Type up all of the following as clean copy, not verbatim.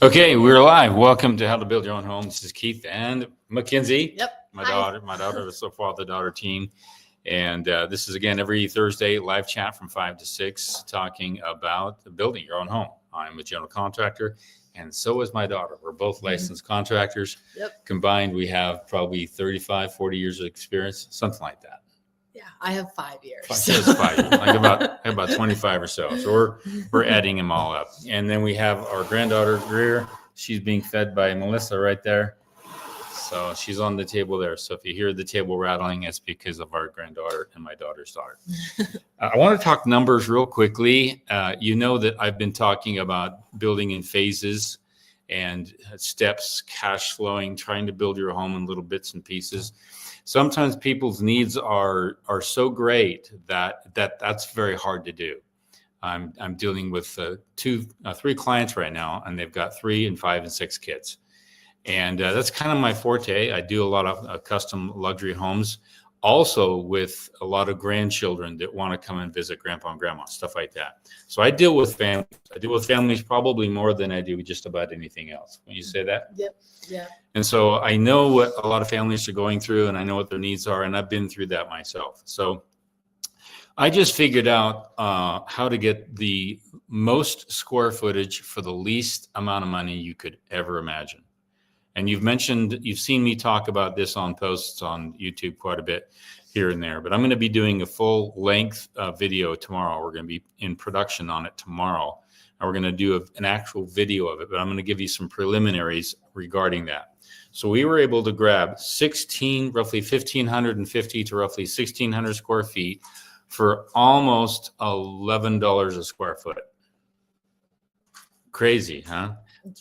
Okay, we're live. Welcome to How to Build Your Own Home. This is Keith and Mackenzie. Yep. My Hi. daughter, the father-daughter team. And this is, again, every Thursday, live chat from 5 to 6, talking about building your own home. I'm a general contractor, and so is my daughter. We're both licensed contractors. Yep. Combined, we have probably 35, 40 years of experience, something like that. Yeah, I have 5 years. Just 5 years, like about 25 or so. So we're adding them all up. And then we have our granddaughter, Greer. She's being fed by Melissa right there. So she's on the table there. So if you hear the table rattling, it's because of our granddaughter and my daughter's daughter. I want to talk numbers real quickly. You know that I've been talking about building in phases and steps, cash flowing, trying to build your home in little bits and pieces. Sometimes people's needs are so great that's very hard to do. I'm dealing with three clients right now, and they've got 3 and 5 and 6 kids. And that's kind of my forte. I do a lot of custom luxury homes, also with a lot of grandchildren that want to come and visit grandpa and grandma, stuff like that. So I deal with families. I deal with families probably more than I do with just about anything else. When you say that? Yep. Yeah. And so I know what a lot of families are going through, and I know what their needs are, and I've been through that myself. So I just figured out how to get the most square footage for the least amount of money you could ever imagine. And you've seen me talk about this on posts on YouTube quite a bit here and there, but I'm going to be doing a full length video tomorrow. We're going to be in production on it tomorrow, and we're going to do an actual video of it, but I'm going to give you some preliminaries regarding that. So we were able to grab roughly 1,550 to roughly 1,600 square feet for almost $11 a square foot. Crazy, huh?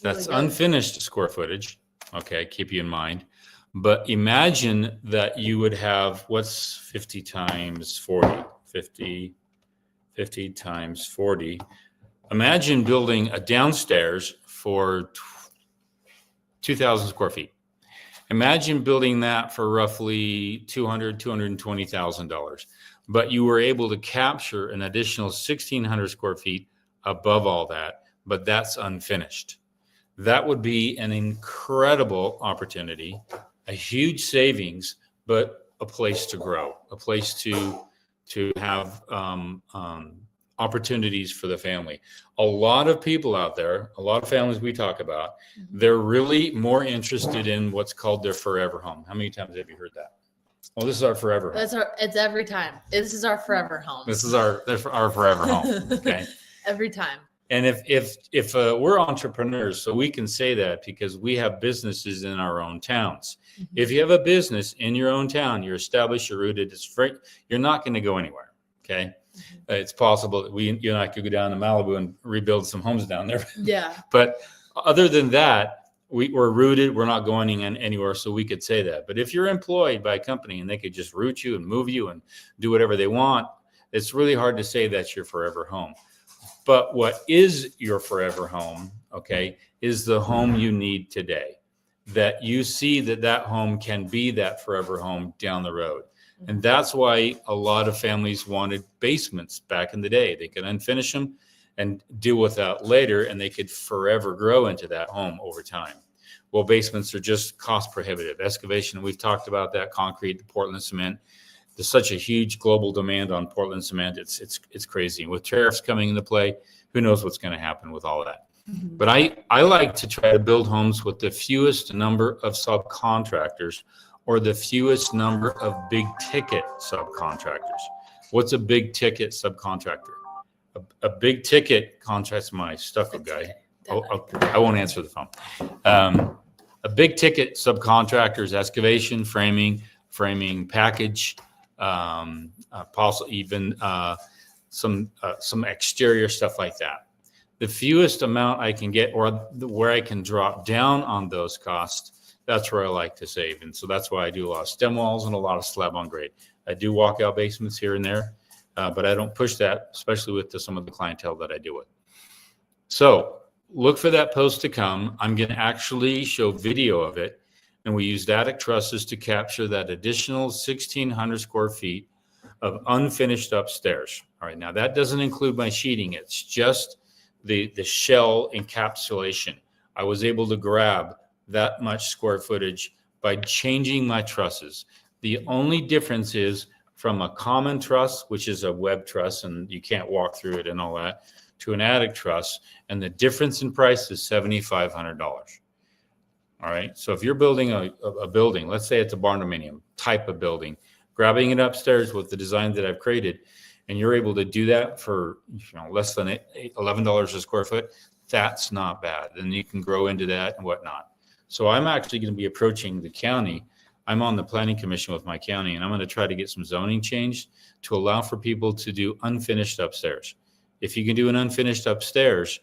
That's really unfinished square footage. Okay, keep you in mind. But imagine that you would have, what's 50 times 40? 50 times 40. Imagine building a downstairs for 2,000 square feet. Imagine building that for roughly $220,000. But you were able to capture an additional 1,600 square feet above all that, but that's unfinished. That would be an incredible opportunity, a huge savings, but a place to grow, a place to have opportunities for the family. A lot of people out there, a lot of families we talk about, they're really more interested in what's called their forever home. How many times have you heard that? Well, this is our forever home. It's every time. This is our forever home. This is our forever home. Okay. Every time. And if we're entrepreneurs, so we can say that because we have businesses in our own towns. Mm-hmm. If you have a business in your own town, you're established, you're rooted, it's free, you're not going to go anywhere. Okay. Mm-hmm. It's possible that you and I could go down to Malibu and rebuild some homes down there. Yeah. But other than that, we're rooted, we're not going anywhere, so we could say that. But if you're employed by a company and they could just root you and move you and do whatever they want, it's really hard to say that's your forever home. But what is your forever home, okay, is the home you need today, that you see that home can be that forever home down the road. And that's why a lot of families wanted basements back in the day. They could unfinish them and deal with that later, and they could forever grow into that home over time. Well, basements are just cost prohibitive. Excavation, we've talked about that, concrete, the Portland cement. There's such a huge global demand on Portland cement. It's crazy. With tariffs coming into play, who knows what's going to happen with all that. Mm-hmm. But I like to try to build homes with the fewest number of subcontractors or the fewest number of big ticket subcontractors. What's a big ticket subcontractor? A big ticket contract's my stucco guy. I won't answer the phone. A big ticket subcontractor is excavation, framing, package, possibly even some exterior stuff like that. The fewest amount I can get, or where I can drop down on those costs, that's where I like to save. And so that's why I do a lot of stem walls and a lot of slab on grade. I do walkout basements here and there, but I don't push that, especially with some of the clientele that I deal with. So look for that post to come. I'm going to actually show video of it. And we used attic trusses to capture that additional 1,600 square feet of unfinished upstairs. All right, now that doesn't include my sheeting. It's just the shell encapsulation I was able to grab that much square footage by changing my trusses. The only difference is from a common truss, which is a web truss and you can't walk through it and all that, to an attic truss. And the difference in price is $7,500. All right. So if you're building a building, let's say it's a barndominium type of building, grabbing it upstairs with the design that I've created, and you're able to do that for less than $11 a square foot, that's not bad. Then you can grow into that and whatnot. So I'm actually going to be approaching the county. I'm on the planning commission with my county, and I'm going to try to get some zoning changed to allow for people to do unfinished upstairs. If you can do an unfinished upstairs,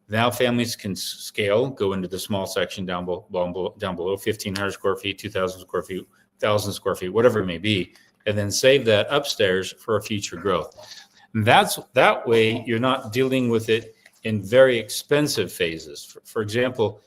now families can scale, go into the small section down below, 1,500 square feet, 2,000 square feet, 1,000 square feet, whatever it may be, and then save that upstairs for a future growth. And that way you're not dealing with it in very expensive phases. For example,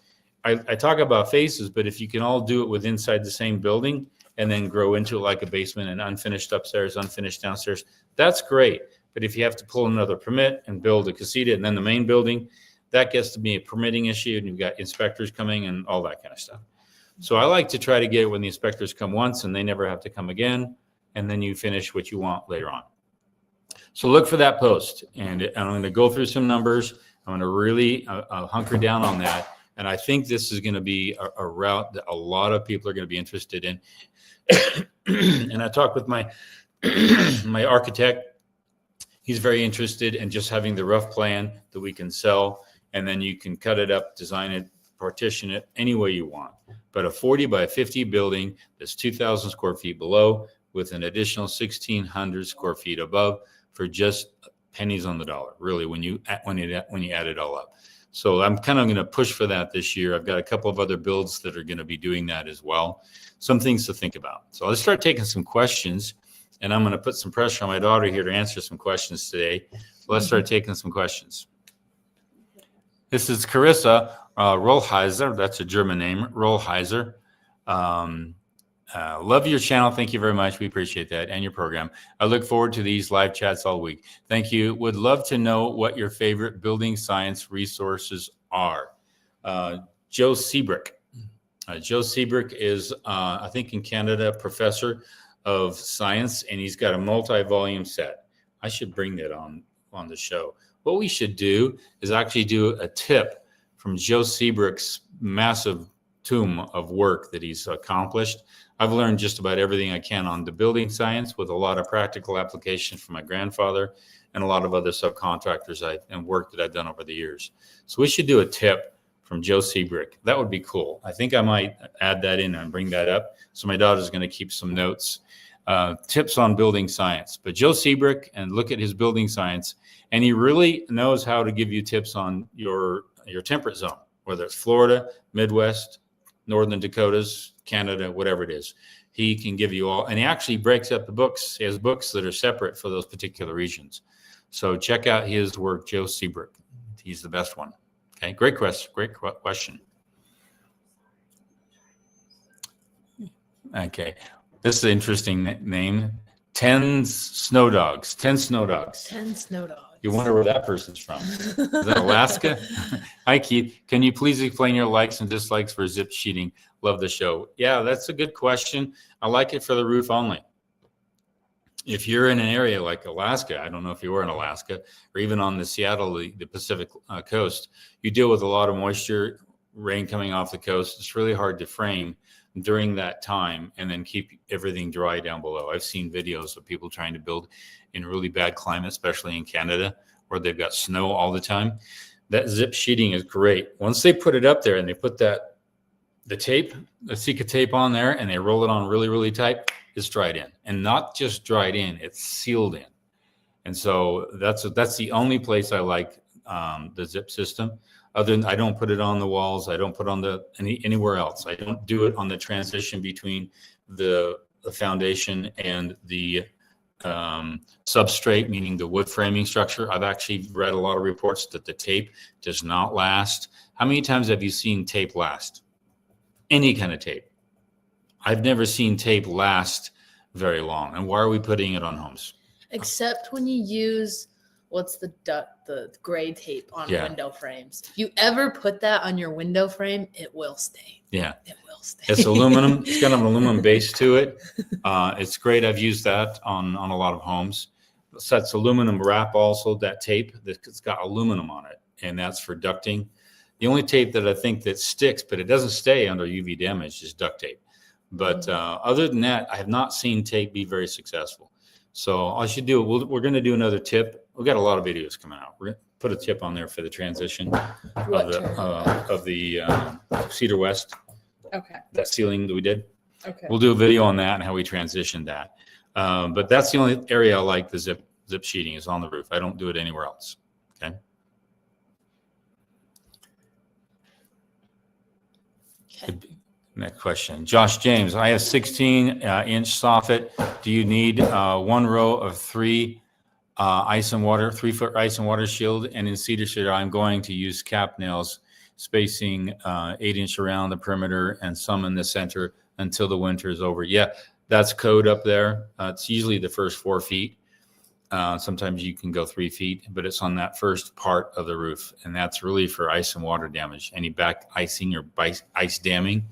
I talk about phases, but if you can all do it with inside the same building and then grow into it like a basement and unfinished upstairs, unfinished downstairs, that's great. But if you have to pull another permit and build a casita and then the main building, that gets to be a permitting issue, and you've got inspectors coming and all that kind of stuff. So I like to try to get it when the inspectors come once and they never have to come again, and then you finish what you want later on. So look for that post, and I'm going to go through some numbers. I'm going to really hunker down on that, and I think this is going to be a route that a lot of people are going to be interested in. And I talked with my my architect. He's very interested in just having the rough plan that we can sell, and then you can cut it up, design it, partition it any way you want. But a 40 by 50 building that's 2,000 square feet below with an additional 1,600 square feet above for just pennies on the dollar, really, when you add it all up. So I'm kind of going to push for that this year. I've got a couple of other builds that are going to be doing that as well. Some things to think about. So let's start taking some questions, and I'm going to put some pressure on my daughter here to answer some questions today. So let's start taking some questions. This is Carissa Rollheiser. That's a German name, Rollheiser. Love your channel. Thank you very much. We appreciate that and your program. I look forward to these live chats all week. Thank you. Would love to know what your favorite building science resources are. Joe Seabrick. Joe Seabrick is, I think in Canada, professor of science, and he's got a multi-volume set. I should bring that on the show. What we should do is actually do a tip from Joe Seabrick's massive tomb of work that he's accomplished. I've learned just about everything I can on the building science with a lot of practical application from my grandfather and a lot of other subcontractors and work that I've done over the years. So we should do a tip from Joe Seabrick. That would be cool. I think I might add that in and bring that up. So my daughter's going to keep some notes, tips on building science. But Joe Seabrick, and look at his building science, and he really knows how to give you tips on your temperate zone, whether it's Florida, Midwest, Northern Dakotas, Canada, whatever it is. He can give you all, and he actually breaks up the books. He has books that are separate for those particular regions. So check out his work, Joe Seabrick. He's the best one. Okay, great question. Great question. Okay, this is an interesting name. 10 snow dogs. 10 snow dogs. 10 snow dogs. You wonder where that person's from. Is that Alaska? Hi, Keith. Can you please explain your likes and dislikes for zip sheeting? Love the show. Yeah, that's a good question. I like it for the roof only. If you're in an area like Alaska, I don't know if you were in Alaska, or even on the Seattle, the Pacific coast, you deal with a lot of moisture, rain coming off the coast. It's really hard to frame during that time and then keep everything dry down below. I've seen videos of people trying to build in really bad climate, especially in Canada, where they've got snow all the time. That zip sheeting is great. Once they put it up there and they put the tape, the Sika tape on there, and they roll it on really, really tight, it's dried in. And not just dried in, it's sealed in. And so that's the only place I like the zip system. Other than, I don't put it on the walls. I don't put on anywhere else. I don't do it on the transition between the foundation and the substrate, meaning the wood framing structure. I've actually read a lot of reports that the tape does not last. How many times have you seen tape last? Any kind of tape. I've never seen tape last very long. And why are we putting it on homes? Except when you use what's the gray tape on Yeah. window frames. If you ever put that on your window frame, it will stay. Yeah. It will stay. It's aluminum. It's got an aluminum base to it. It's great. I've used that on a lot of homes. So that's aluminum wrap also, that tape that's got aluminum on it, and that's for ducting. The only tape that I think that sticks, but it doesn't stay under UV damage, is duct tape. But other than that, I have not seen tape be very successful. So I should do it. We're going to do another tip. We've got a lot of videos coming out. We're going to put a tip on there for the transition of the Cedar West, Okay. that ceiling that we did. Okay. We'll do a video on that and how we transitioned that. But that's the only area I like the zip sheeting is on the roof. I don't do it anywhere else. Okay. Next question. Josh James, I have 16-inch soffit. Do you need one row of 3 ice and water, 3-foot ice and water shield? And in Cedar Cedar, I'm going to use cap nails, spacing 8-inch around the perimeter and some in the center until the winter is over. Yeah, that's code up there. It's usually the first 4 feet. Sometimes you can go 3 feet, but it's on that first part of the roof. And that's really for ice and water damage, any back icing or ice damming,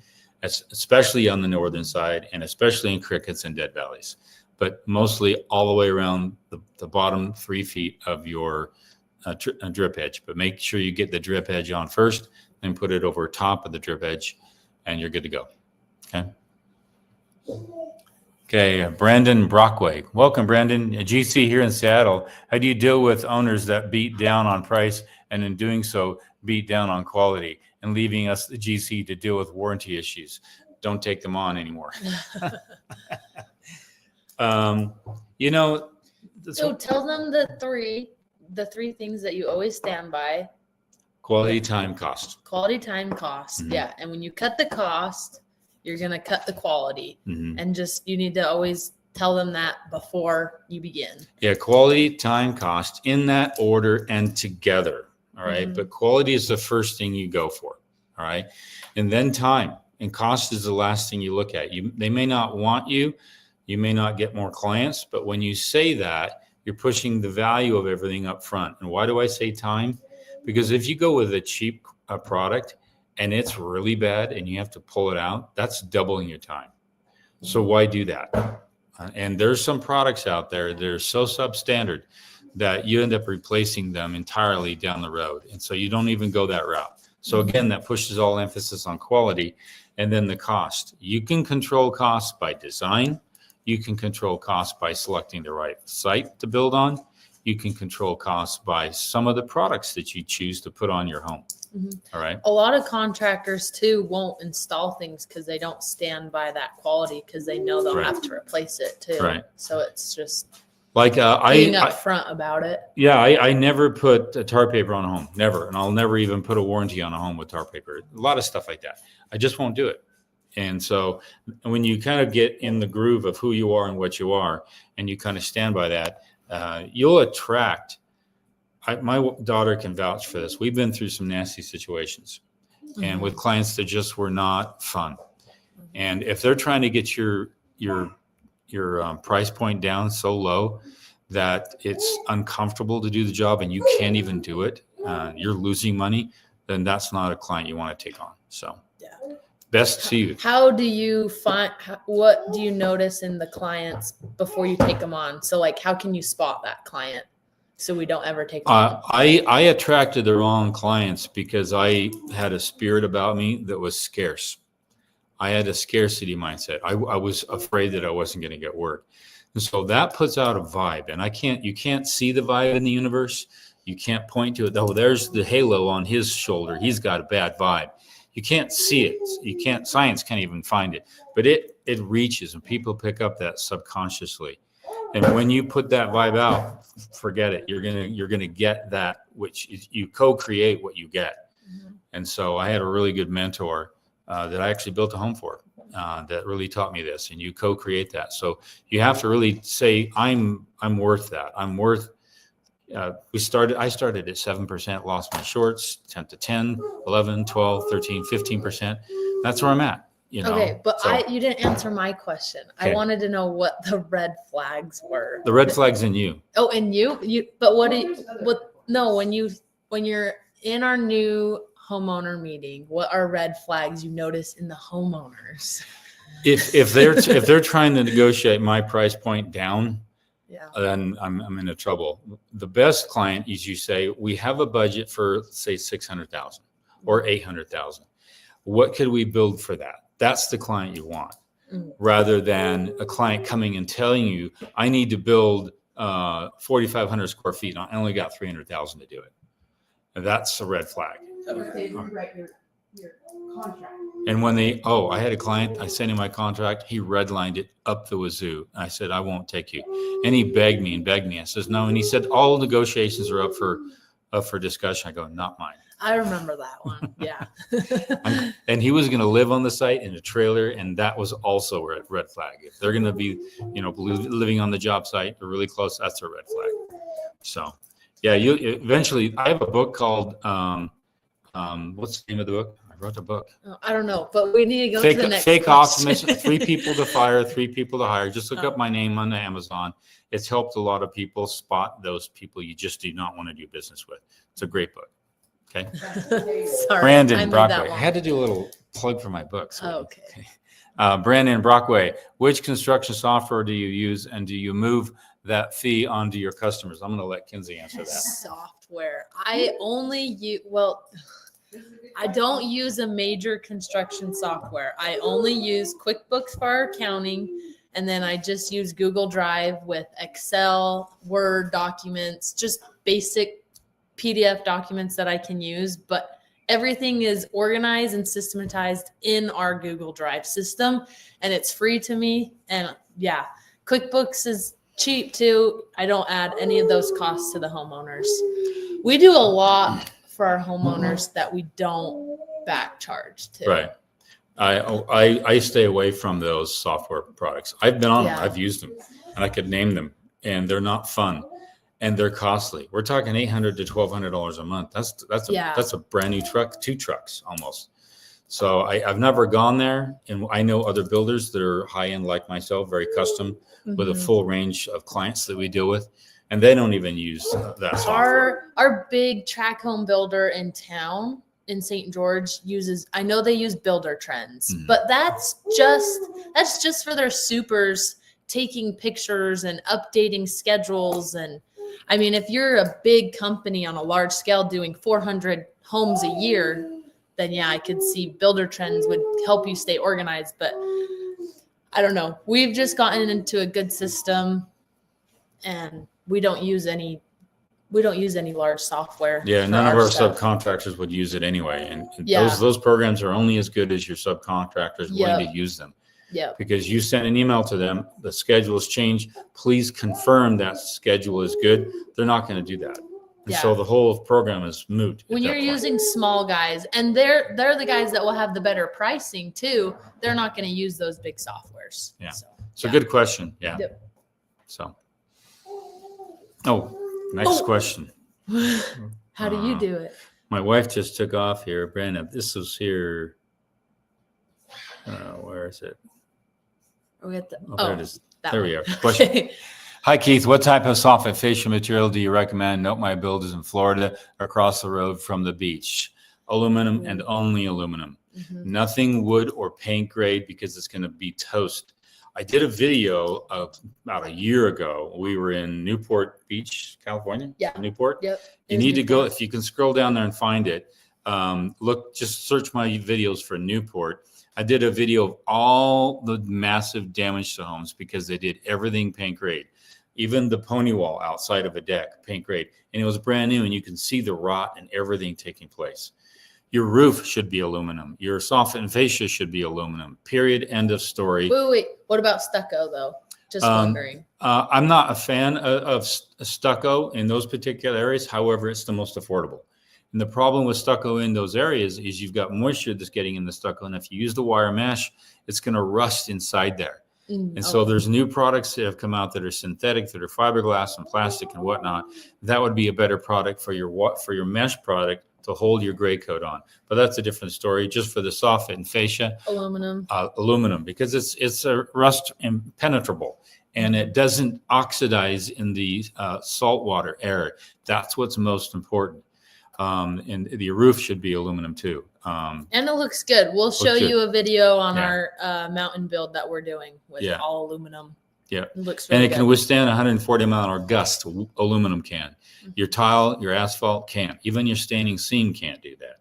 especially on the northern side and especially in crickets and dead valleys, but mostly all the way around the bottom 3 feet of your drip edge. But make sure you get the drip edge on first, then put it over top of the drip edge, and you're good to go. Okay. Okay, Brandon Brockway. Welcome, Brandon. A GC here in Seattle. How do you deal with owners that beat down on price and in doing so beat down on quality and leaving us, the GC, to deal with warranty issues? Don't take them on anymore. So tell them the three things that you always stand by. Quality, time, cost. Quality, time, cost. Mhm. Yeah. And when you cut the cost, you're going to cut the quality. Mhm. And you need to always tell them that before you begin. Yeah, quality, time, cost, in that order and together. All right. Mhm. But quality is the first thing you go for. All right. And then time and cost is the last thing you look at. They may not want you. You may not get more clients. But when you say that, you're pushing the value of everything up front. And why do I say time? Because if you go with a cheap product and it's really bad and you have to pull it out, that's doubling your time. So why do that? And there's some products out there that are so substandard that you end up replacing them entirely down the road. And so you don't even go that route. So again, that pushes all emphasis on quality. And then the cost. You can control costs by design. You can control costs by selecting the right site to build on. You can control costs by some of the products that you choose to put on your home. Mhm. All right. A lot of contractors too won't install things because they don't stand by that quality because they know they'll Right. have to replace it too. Right. So it's just Like being upfront about it. I never put a tar paper on a home, never. And I'll never even put a warranty on a home with tar paper. A lot of stuff like that. I just won't do it. And so when you kind of get in the groove of who you are and what you are, and you kind of stand by that, you'll attract. My daughter can vouch for this. We've been through some nasty situations, and with clients that just were not fun. And if they're trying to get your price point down so low that it's uncomfortable to do the job and you can't even do it, you're losing money, then that's not a client you want to take on. So Yeah. best to you. How do you what do you notice in the clients before you take them on? So like, how can you spot that client so we don't ever take them on? I attracted the wrong clients because I had a spirit about me that was scarce. I had a scarcity mindset. I was afraid that I wasn't going to get work. And so that puts out a vibe, and you can't see the vibe in the universe. You can't point to it. Oh, there's the halo on his shoulder. He's got a bad vibe. You can't see it. Science can't even find it, but it reaches, and people pick up that subconsciously. And when you put that vibe out, forget it. You're going to get that, which you co-create what you get. Mhm. And so I had a really good mentor that I actually built a home for that really taught me this, and you co-create that. So you have to really say, I'm worth that. I'm worth, I started at 7%, lost my shorts, 10 to 10, 11, 12, 13, 15%. That's where I'm at. you know. Okay, but So you didn't answer my question. I Okay. wanted to know what the red flags were. the red flag's in you. Oh, and but when you're in our new homeowner meeting, what are red flags you notice in the homeowners? If they're trying to negotiate my price point down, Yeah. then I'm into trouble. The best client is you say, we have a budget for say 600,000 or 800,000. What could we build for that? That's the client you want, rather than a client coming and telling you, I need to build 4,500 square feet. I only got 300,000 to do it. And that's a red flag. They rewrite your contract. And when I had a client, I sent him my contract. He redlined it up the wazoo. I said, I won't take you. And he begged me. I says, no. And he said, all negotiations are up for discussion. I go, not mine. I remember that one. Yeah. And he was going to live on the site in a trailer. And that was also a red flag. If they're going to be, living on the job site or really close, that's a red flag. So yeah, you eventually, I have a book called, what's the name of the book? I wrote the book. Oh, I don't know, but we need to go to the next Fake question. Optimist, 3 people to fire, 3 people to hire. Just look up my name on the Amazon. It's helped a lot of people spot those people you just do not want to do business with. It's a great book. Okay. Sorry, I Brandon made that Brockway. I one. had to do a little plug for my book. So Okay. Brandon Brockway, which construction software do you use, and do you move that fee onto your customers? I'm going to let Kinsey answer that. Software. I don't use a major construction software. I only use QuickBooks for our accounting, and then I just use Google Drive with Excel, Word documents, just basic PDF documents that I can use, but everything is organized and systematized in our Google Drive system, and it's free to me. And yeah, QuickBooks is cheap too. I don't add any of those costs to the homeowners. We do a lot for our homeowners that we don't back charge to. Right. I stay away from those software products. I've been on them. Yeah. I've used them, and I could name them, and they're not fun, and they're costly. We're talking $800 to $1,200 a month. That's a brand new truck, 2 trucks almost. So I've never gone there, and I know other builders that are high end like myself, very custom, with a full range of clients that we deal with, and they don't even use that software. Our big track home builder in town in St. George I know they use Builder Trends, but that's just for their supers taking pictures and updating schedules. And I mean, if you're a big company on a large scale doing 400 homes a year, then yeah, I could see Builder Trends would help you stay organized. But I don't know. We've just gotten into a good system, and we don't use any large software. Yeah, for none of our stuff. subcontractors would use it anyway, and Yeah. those programs are only as good as your subcontractors willing to use them. Yep. Because you sent an email to them, the schedule has changed. Please confirm that schedule is good. They're not going to do that. And so Yeah. the whole program is moot. at When that you're point. using small guys, and they're the guys that will have the better pricing too, they're not going to use those big softwares. Yeah. So, So yeah. good question. Yeah. Yep. So. Oh, next question. How do you do it? My wife just took off here. Brandon, this was here. Where is it? Are we at the, Oh, there it is. that There one. we are. Question. Okay. Hi, Keith. What type of soffit fascia material do you recommend? Note my build is in Florida, across the road from the beach. Aluminum and only aluminum. Mhm. Nothing wood or paint grade, because it's going to be toast. I did a video of about a year ago. We were in Newport Beach, California. Yeah. Newport. Yep. You need to go, if you can scroll down there and find it. Just search my videos for Newport. I did a video of all the massive damage to homes because they did everything paint grade. Even the pony wall outside of a deck, paint grade. And it was brand new, and you can see the rot and everything taking place. Your roof should be aluminum. Your soffit and fascia should be aluminum. Period. End of story. Wait. What about stucco though? Just wondering. I'm not a fan of stucco in those particular areas. However, it's the most affordable. And the problem with stucco in those areas is you've got moisture that's getting in the stucco. And if you use the wire mesh, it's going to rust inside there. And so there's new products that have come out that are synthetic, that are fiberglass and plastic and whatnot. That would be a better product for your mesh product to hold your gray coat on. But that's a different story. Just for the soffit and fascia, aluminum, because it's a rust impenetrable and it doesn't oxidize in the saltwater air. That's what's most important. And the roof should be aluminum too. And it looks good. We'll show good. you a video on Yeah. our mountain build that we're doing with Yeah. all aluminum. Yeah. It looks And really it can good. withstand 140 mile an hour gusts. Aluminum can. Your tile, your asphalt can't. Even your standing seam can't do that.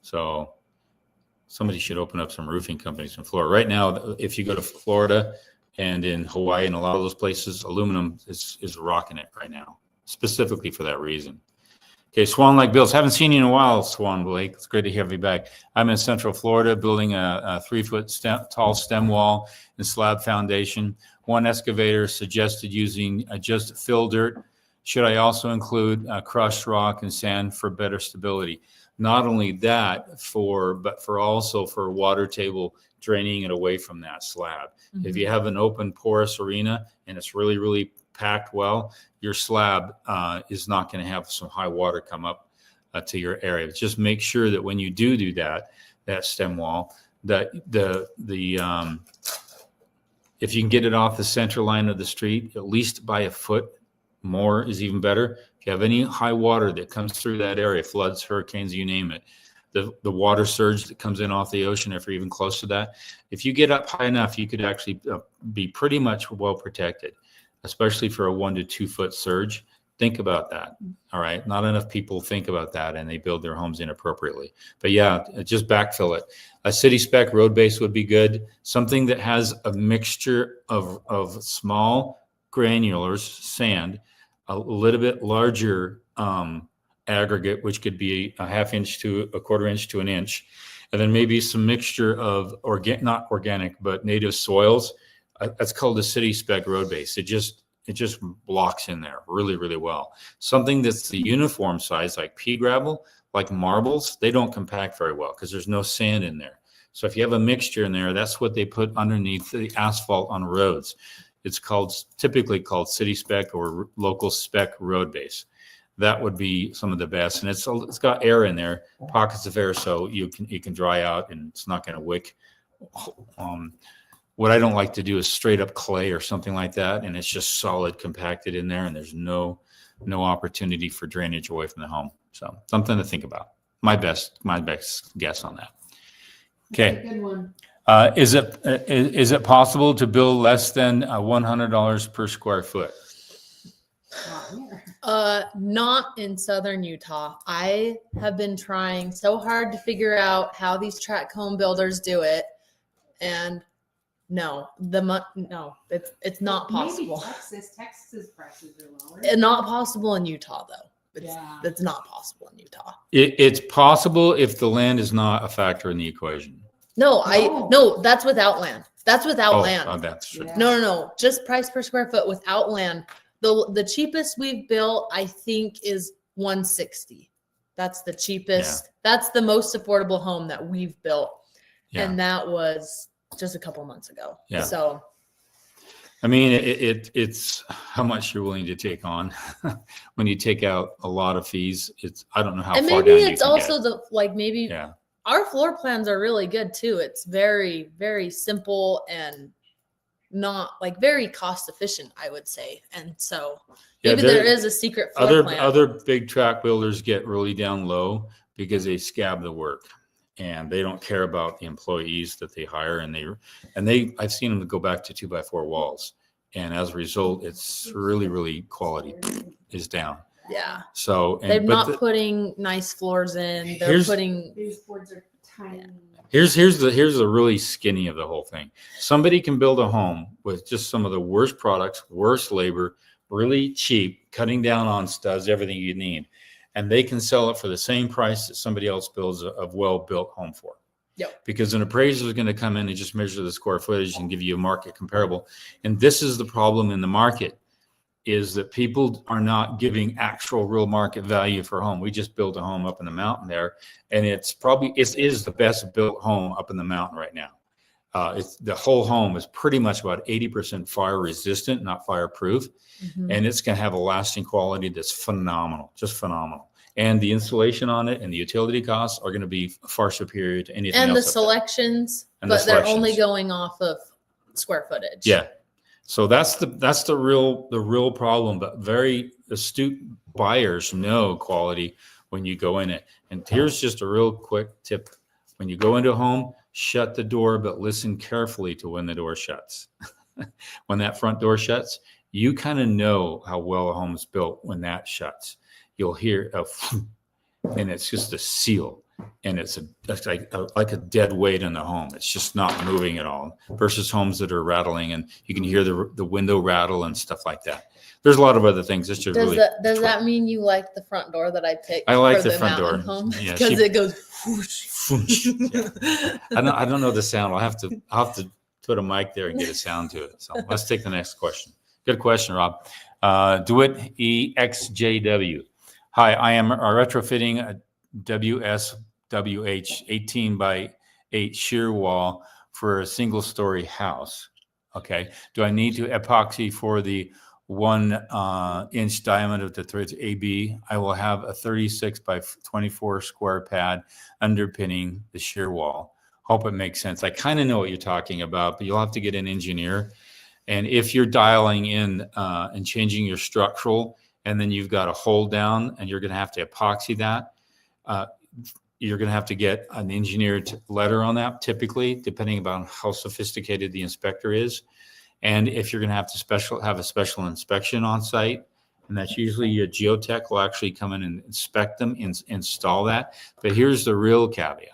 So somebody should open up some roofing companies in Florida. Right now, if you go to Florida and in Hawaii and a lot of those places, aluminum is rocking it right now, specifically for that reason. Okay, Swan Lake Builds. Haven't seen you in a while, Swan Lake. It's great to have you back. I'm in Central Florida building a 3-foot tall stem wall and slab foundation. One excavator suggested using just fill dirt. Should I also include crushed rock and sand for better stability? Not only that, but also for water table draining it away from that slab. If you have an open porous arena and it's really, really packed well, your slab is not going to have some high water come up to your area. Just make sure that when you do that stem wall, that if you can get it off the center line of the street, at least by a foot more is even better. If you have any high water that comes through that area, floods, hurricanes, you name it, the water surge that comes in off the ocean, if you're even close to that, if you get up high enough, you could actually be pretty much well protected, especially for a 1 to 2 foot surge. Think about that. All right. Not enough people think about that and they build their homes inappropriately. But yeah, just backfill it. A city spec road base would be good. Something that has a mixture of small granulars, sand, a little bit larger aggregate, which could be a 1/2 inch to a 1/4 inch to an inch. And then maybe some mixture of not organic, but native soils. That's called a city spec road base. It just blocks in there really, really well. Something that's the uniform size, like pea gravel, like marbles, they don't compact very well because there's no sand in there. So if you have a mixture in there, that's what they put underneath the asphalt on roads. It's typically called city spec or local spec road base. That would be some of the best. And it's got air in there, pockets of air, so you can dry out and it's not going to wick. What I don't like to do is straight up clay or something like that, and it's just solid compacted in there, and there's no opportunity for drainage away from the home. So something to think about. My best guess on that. Okay. Good one. Is it possible to build less than $100 per square foot? Not in southern Utah. I have been trying so hard to figure out how these tract home builders do it, and no, it's not possible. Maybe Texas prices are lower. Not possible in Utah though. Yeah. It's not possible in Utah. It's possible if the land is not a factor in the equation. No, that's without land. That's without land. Oh, that's true. Yeah. No. Just price per square foot without land. The cheapest we've built, I think, is $160. That's the cheapest. Yeah. That's the most affordable home that we've built. Yeah. And that was just a couple months ago. Yeah. So I mean, it's how much you're willing to take on when you take out a lot of fees. I don't know how and far maybe down it's you can also get. maybe Yeah. our floor plans are really good too. It's very, very simple and not very cost efficient, I would say. And so Yeah, maybe there is a secret floor plan. Other big tract builders get really down low because they scab the work and they don't care about the employees that they hire. I've seen them go back to 2x4 walls. And as a result, it's really, really quality is down. Yeah. So They're not putting nice floors in. They're putting These boards are tiny. Here's the really skinny of the whole thing. Somebody can build a home with just some of the worst products, worst labor, really cheap, cutting down on studs, everything you need, and they can sell it for the same price that somebody else builds a well-built home for. Yep. Because an appraiser is going to come in and just measure the square footage and give you a market comparable. And this is the problem in the market, is that people are not giving actual real market value for a home. We just built a home up in the mountain there, and it is the best built home up in the mountain right now. The whole home is pretty much about 80% fire resistant, not fireproof. Mhm. And it's going to have a lasting quality that's phenomenal, just phenomenal. and the installation on it and the utility costs are going to be far superior to anything And else. the up there. selections, And the but they're only selections. going off of square footage. Yeah. So that's the real problem, but very astute buyers know quality when you go in it. And here's just a real quick tip. When you go into a home, shut the door, but listen carefully to when the door shuts. When that front door shuts, you kind of know how well a home is built when that shuts. You'll hear and it's just a seal. And it's like a dead weight in the home. It's just not moving at all versus homes that are rattling and you can hear the window rattle and stuff like that. There's a lot of other things. That's just Does really. does that mean you like the front door that I picked? I like for the front mountain door. home? Yeah, Because she- it goes. Yeah. I don't know the sound. I'll have to put a mic there and get a sound to it. So let's take the next question. Good question, Rob. DeWitt EXJW. Hi, I am retrofitting a WSWH 18 by 8 shear wall for a single story house. Okay. Do I need to epoxy for the 1 inch diameter of the threads AB? I will have a 36 by 24 square pad underpinning the shear wall. Hope it makes sense. I kind of know what you're talking about, but you'll have to get an engineer. And if you're dialing in and changing your structural, and then you've got a hold down and you're going to have to epoxy that, you're going to have to get an engineered letter on that, typically, depending on how sophisticated the inspector is. And if you're going to have a special inspection on site, and that's usually a geotech will actually come in and inspect them and install that. But here's the real caveat.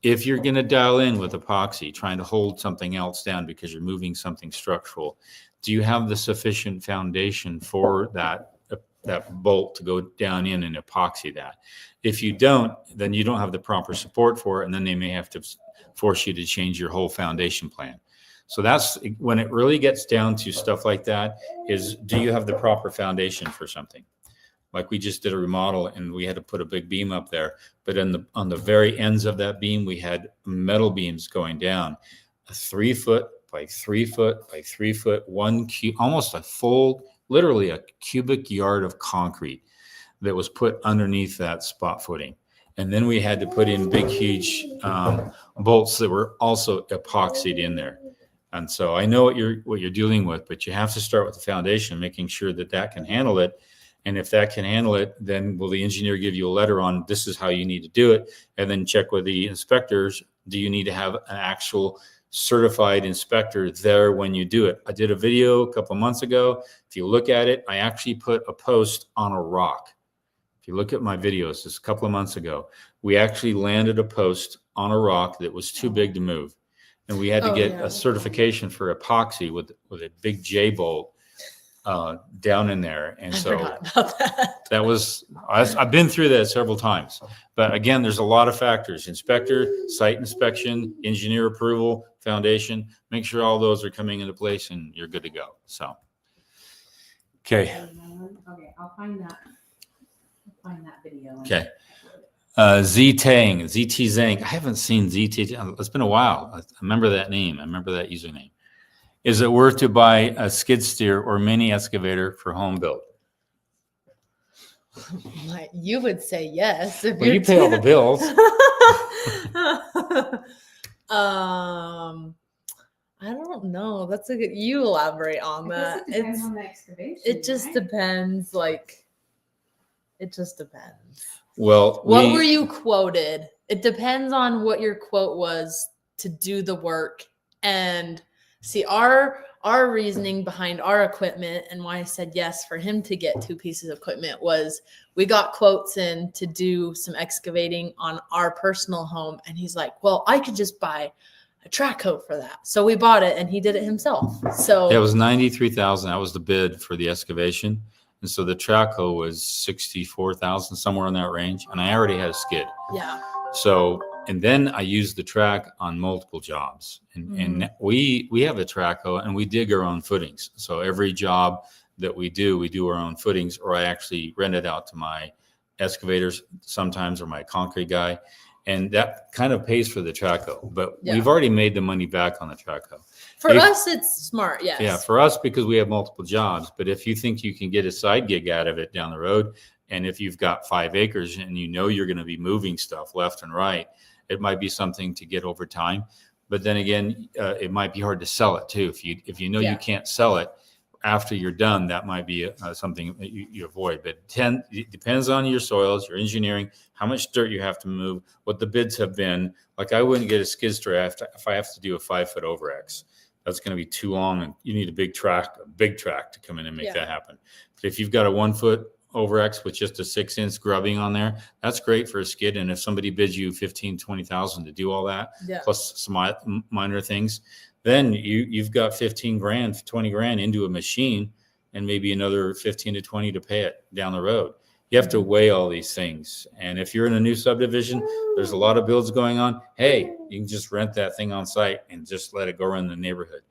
If you're going to dial in with epoxy, trying to hold something else down because you're moving something structural, do you have the sufficient foundation for that bolt to go down in and epoxy that? If you don't, then you don't have the proper support for it, and then they may have to force you to change your whole foundation plan. So that's when it really gets down to stuff like that, is do you have the proper foundation for something? Like we just did a remodel and we had to put a big beam up there, but on the very ends of that beam, we had metal beams going down, a 3 foot by 3 foot by 3 foot, almost a full, literally a cubic yard of concrete that was put underneath that spot footing. And then we had to put in big, huge bolts that were also epoxied in there. And so I know what you're dealing with, but you have to start with the foundation, making sure that can handle it. And if that can handle it, then will the engineer give you a letter on this is how you need to do it? And then check with the inspectors. Do you need to have an actual certified inspector there when you do it? I did a video a couple of months ago. If you look at it, I actually put a post on a rock. If you look at my videos, just a couple of months ago, we actually landed a post on a rock that was too big to move. And we had to get a certification for epoxy with a big J bolt down in there. And I so forgot about that. I've been through that several times. But again, there's a lot of factors: inspector, site inspection, engineer approval, foundation. Make sure all those are coming into place and you're good to go. So, okay. Okay, I'll find that video. Okay. ZT Zang. I haven't seen ZT. It's been a while. I remember that name. I remember that username. Is it worth to buy a skid steer or mini excavator for home built? You would say yes. If Well, you pay all the bills. I don't know. That's a good. You elaborate on I guess that. it depends on the excavation. It just right? depends. It just depends. Well, What were you quoted? It depends on what your quote was to do the work. And see, our reasoning behind our equipment and why I said yes for him to get 2 pieces of equipment was we got quotes in to do some excavating on our personal home. And he's like, well, I could just buy a track hoe for that. So we bought it and he did it himself. So it was $93,000. That was the bid for the excavation. And so the track hoe was $64,000, somewhere in that range. And I already had a skid. yeah. So, and then I used the track on multiple jobs. And we have a track hoe and we dig our own footings. So every job that we do our own footings, or I actually rent it out to my excavators sometimes, or my concrete guy. And that kind of pays for the track hoe. But Yeah. we've already made the money back on the track hoe. For us, it's smart. Yes. Yeah, for us, because we have multiple jobs. But if you think you can get a side gig out of it down the road, And if you've got 5 acres and you know you're going to be moving stuff left and right, it might be something to get over time. But then again, it might be hard to sell it too. If you know Yeah. you can't sell it after you're done, that might be something that you avoid. But it depends on your soils, your engineering, how much dirt you have to move, what the bids have been. Like I wouldn't get a skid steer if I have to do a 5-foot over X. That's going to be too long, and you need a big track to come in and make Yeah. that happen. But if you've got a 1-foot over X with just a 6-inch grubbing on there, that's great for a skid. And if somebody bids you 15, 20,000 to do all that, Yeah. plus some minor things, then you've got 15 grand, 20 grand into a machine, and maybe another 15 to 20 to pay it down the road. You have to weigh all these things. And if you're in a new subdivision, there's a lot of builds going on. Hey, you can just rent that thing on site and just let it go around the neighborhood.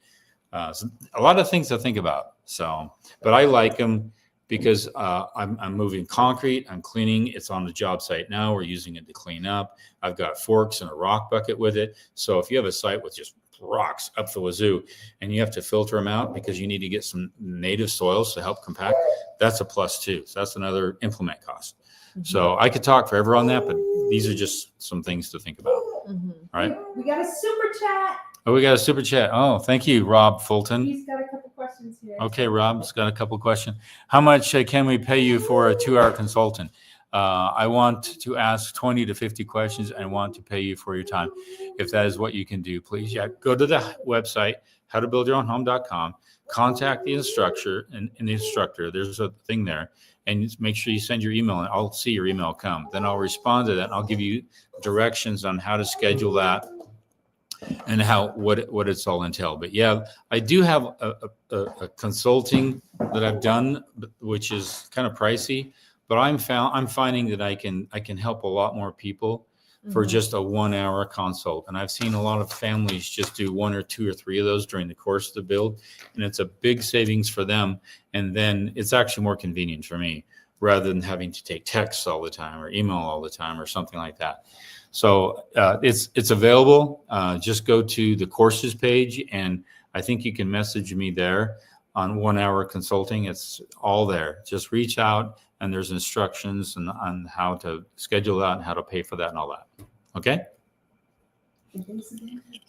So a lot of things to think about. So, but I like them because I'm moving concrete, I'm cleaning. It's on the job site now. We're using it to clean up. I've got forks and a rock bucket with it. So if you have a site with just rocks up the wazoo and you have to filter them out because you need to get some native soils to help compact, that's a plus too. So that's another implement cost. So I could talk forever on that, but these are just some things to think about. Mhm. All right. We got a super chat. Oh, we got a super chat. Oh, thank you, Rob Fulton. He's got a couple questions here. Okay, Rob's got a couple questions. How much can we pay you for a 2-hour consultant? I want to ask 20 to 50 questions and want to pay you for your time. If that is what you can do, please, go to the website, howtobuildyourownhome.com, contact the instructor and the instructor. There's a thing there, and make sure you send your email, and I'll see your email come. Then I'll respond to that, and I'll give you directions on how to schedule that and what it's all entail. But yeah, I do have a consulting that I've done, which is kind of pricey, but I'm finding that I can help a lot more people for Mhm. just a 1-hour consult. And I've seen a lot of families just do 1 or 2 or 3 of those during the course of the build, and it's a big savings for them. And then it's actually more convenient for me rather than having to take texts all the time or email all the time or something like that. So it's available. Just go to the courses page, and I think you can message me there on 1-hour consulting. It's all there. Just reach out, and there's instructions on how to schedule that and how to pay for that and all that. Okay.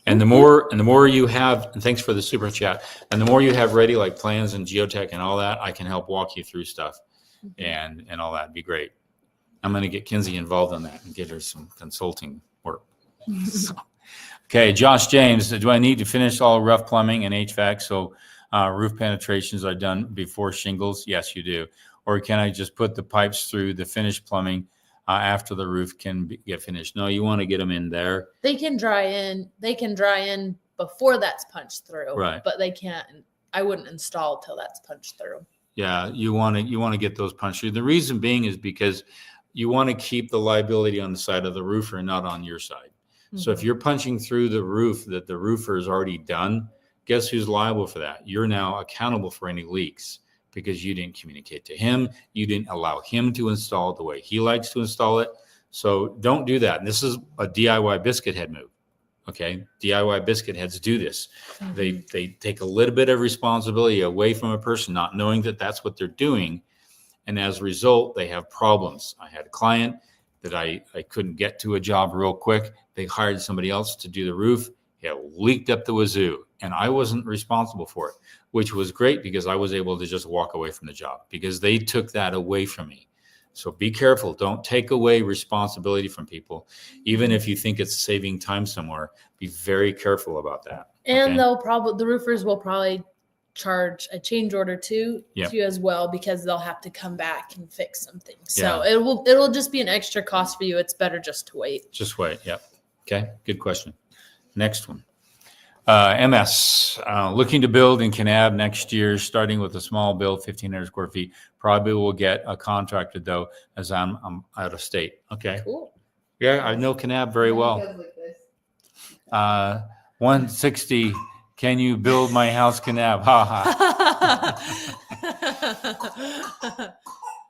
And the more you have, and thanks for the super chat, and the more you have ready, like plans and geotech and all that, I can help walk you through stuff and all that. It'd be great. I'm going to get Kinsey involved on that and get her some consulting work. So, okay, Josh James, do I need to finish all rough plumbing and HVAC so roof penetrations are done before shingles? Yes, you do. Or can I just put the pipes through the finished plumbing after the roof can get finished? No, you want to get them in there. They can dry in before that's punched through. Right. But they can't. I wouldn't install till that's punched through. Yeah, you want to get those punched through. The reason being is because you want to keep the liability on the side of the roofer, not on your side. So if you're punching through the roof that the roofer has already done, guess who's liable for that? You're now accountable for any leaks because you didn't communicate to him. You didn't allow him to install it the way he likes to install it. So don't do that. And this is a DIY biscuit head move. Okay. DIY biscuit heads do this. They take a little bit of responsibility away from a person, not knowing that that's what they're doing. And as a result, they have problems. I had a client that I couldn't get to a job real quick. They hired somebody else to do the roof. It leaked up the wazoo, and I wasn't responsible for it, which was great because I was able to just walk away from the job because they took that away from me. So be careful. Don't take away responsibility from people. Even if you think it's saving time somewhere, be very careful about that. And Okay? the roofers will probably charge a change order to you as well because they'll have to come back and fix something. So it'll just be an extra cost for you. It's better just to wait. Just wait. Yep. Okay. Good question. Next one. MS, looking to build in Kanab next year, starting with a small build, 1,500 square feet. Probably will get a contractor though, as I'm out of state. Okay. Cool. Yeah, I know Kanab very well. 160. Can you build my house, Kanab? Ha ha.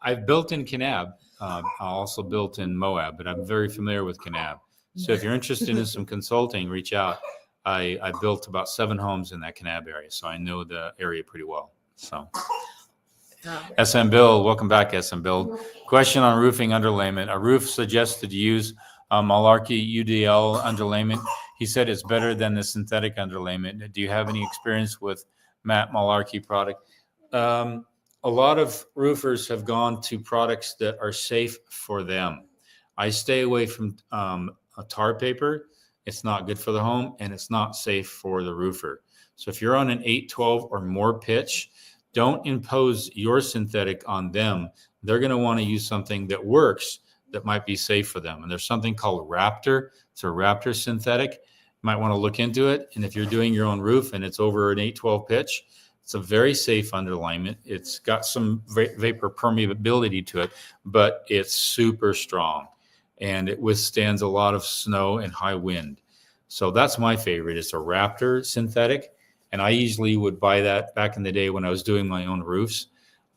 I've built in Kanab. I also built in Moab, but I'm very familiar with Kanab. So if you're interested in some consulting, reach out. I built about 7 homes in that Kanab area, so I know the area pretty well. So SM Bill, welcome back, SM Bill. Question on roofing underlayment. A roof suggested to use Malarkey UDL underlayment. He said it's better than the synthetic underlayment. Do you have any experience with Matt Malarkey product? A lot of roofers have gone to products that are safe for them. I stay away from a tar paper. It's not good for the home, and it's not safe for the roofer. So if you're on an 812 or more pitch, don't impose your synthetic on them. They're going to want to use something that works, that might be safe for them. And there's something called Raptor. It's a Raptor synthetic. You might want to look into it. And if you're doing your own roof and it's over an 812 pitch, it's a very safe underlayment. It's got some vapor permeability to it, but it's super strong and it withstands a lot of snow and high wind. So that's my favorite. It's a Raptor synthetic. And I usually would buy that back in the day when I was doing my own roofs.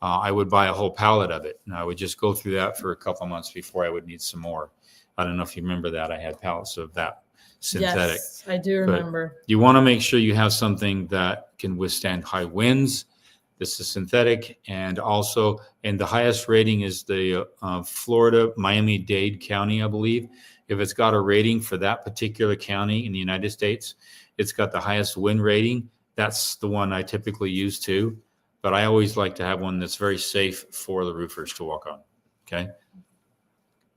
I would buy a whole pallet of it, and I would just go through that for a couple of months before I would need some more. I don't know if you remember that. I had pallets of that synthetic. Yes, I do remember. But you want to make sure you have something that can withstand high winds. This is synthetic, and also, and the highest rating is the Florida, Miami-Dade County, I believe. If it's got a rating for that particular county in the United States, it's got the highest wind rating. That's the one I typically use too. But I always like to have one that's very safe for the roofers to walk on. Okay.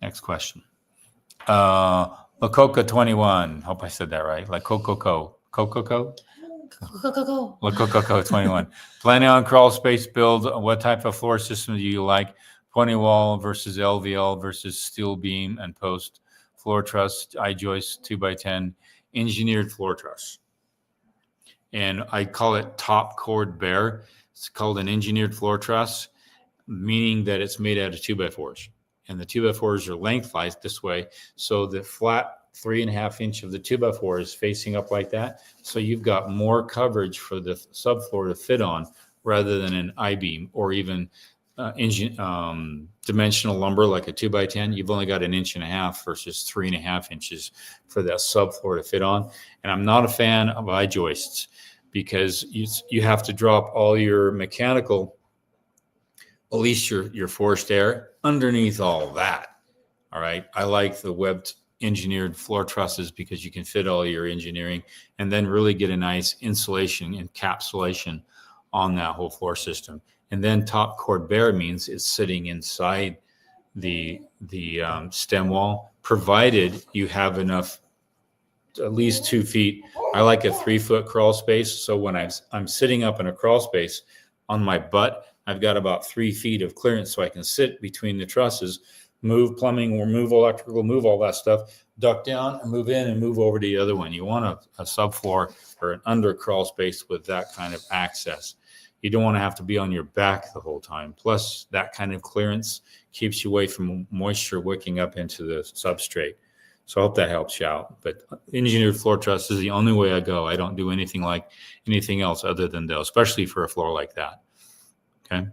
Next question. Lacoca 21. Hope I said that right. Lacoco. Coco. Lacoco 21. Planning on crawl space build. What type of floor system do you like? Pointy wall versus LVL versus steel beam and post. Floor truss, I-joist, 2x10, engineered floor truss. And I call it top chord bare. It's called an engineered floor truss, meaning that it's made out of 2x4s. And the 2x4s are lengthwise this way. So the flat 3.5 inch of the 2x4 is facing up like that. So you've got more coverage for the subfloor to fit on rather than an I-beam or even dimensional lumber like a 2x10. You've only got 1.5 inches versus 3.5 inches for that subfloor to fit on. And I'm not a fan of I-joists, because you have to drop all your mechanical, at least your forced air, underneath all that. All right. I like the webbed engineered floor trusses because you can fit all your engineering and then really get a nice insulation encapsulation on that whole floor system. And then top chord bare means it's sitting inside the stem wall, provided you have enough, at least 2 feet. I like a 3-foot crawl space. So when I'm sitting up in a crawl space on my butt, I've got about 3 feet of clearance so I can sit between the trusses, move plumbing or move electrical, move all that stuff, duck down and move in and move over to the other one. You want a subfloor or an under crawl space with that kind of access. You don't want to have to be on your back the whole time. Plus, that kind of clearance keeps you away from moisture wicking up into the substrate. So I hope that helps you out. But engineered floor truss is the only way I go. I don't do anything like anything else other than those, especially for a floor like that. Okay.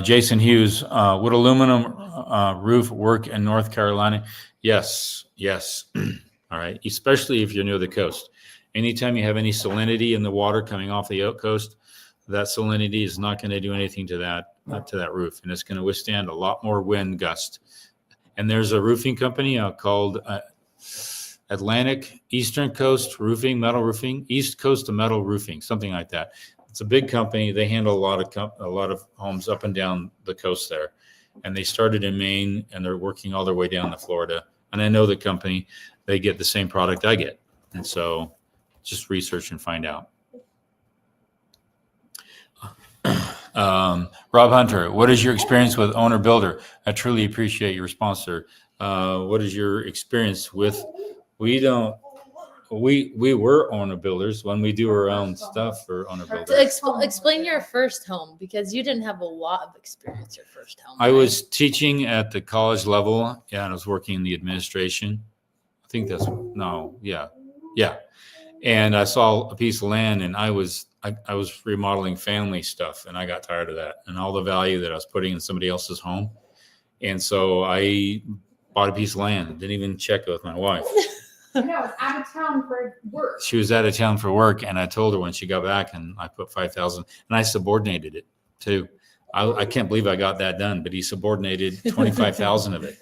Jason Hughes, would aluminum roof work in North Carolina? Yes. All right. Especially if you're near the coast. Anytime you have any salinity in the water coming off the coast, that salinity is not going to do anything to that roof, and it's going to withstand a lot more wind gust. And there's a roofing company called Atlantic Eastern Coast Roofing, Metal Roofing, East Coast of Metal Roofing, something like that. It's a big company. They handle a lot of homes up and down the coast there, and they started in Maine and they're working all their way down to Florida. And I know the company; they get the same product I get, and so just research and find out. Rob Hunter, what is your experience with owner builder? I truly appreciate your response, sir. What is your experience with? We were owner builders when we do our own stuff for owner builders. Explain your first home, because you didn't have a lot of experience your first home. I was teaching at the college level, and I was working in the administration. I think yeah. And I saw a piece of land, and I was remodeling family stuff, and I got tired of that and all the value that I was putting in somebody else's home. And so I bought a piece of land and didn't even check it with my wife. No, it's out of town for work. She was out of town for work, and I told her when she got back, and I put $5,000, and I subordinated it too. I can't believe I got that done, but he subordinated 25,000 of it.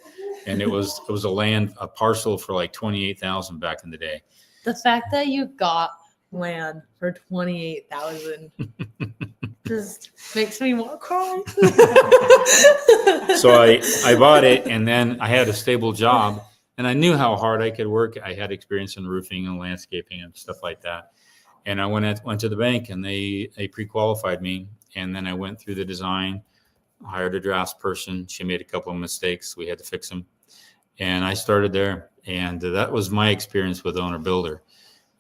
And it was a parcel for like 28,000 back in the day. The fact that you got land for 28,000 just makes me want to cry. So I bought it, and then I had a stable job, and I knew how hard I could work. I had experience in roofing and landscaping and stuff like that. And I went to the bank, and they pre-qualified me. And then I went through the design, hired a draftsperson. She made a couple of mistakes. We had to fix them. And I started there. And that was my experience with owner builder.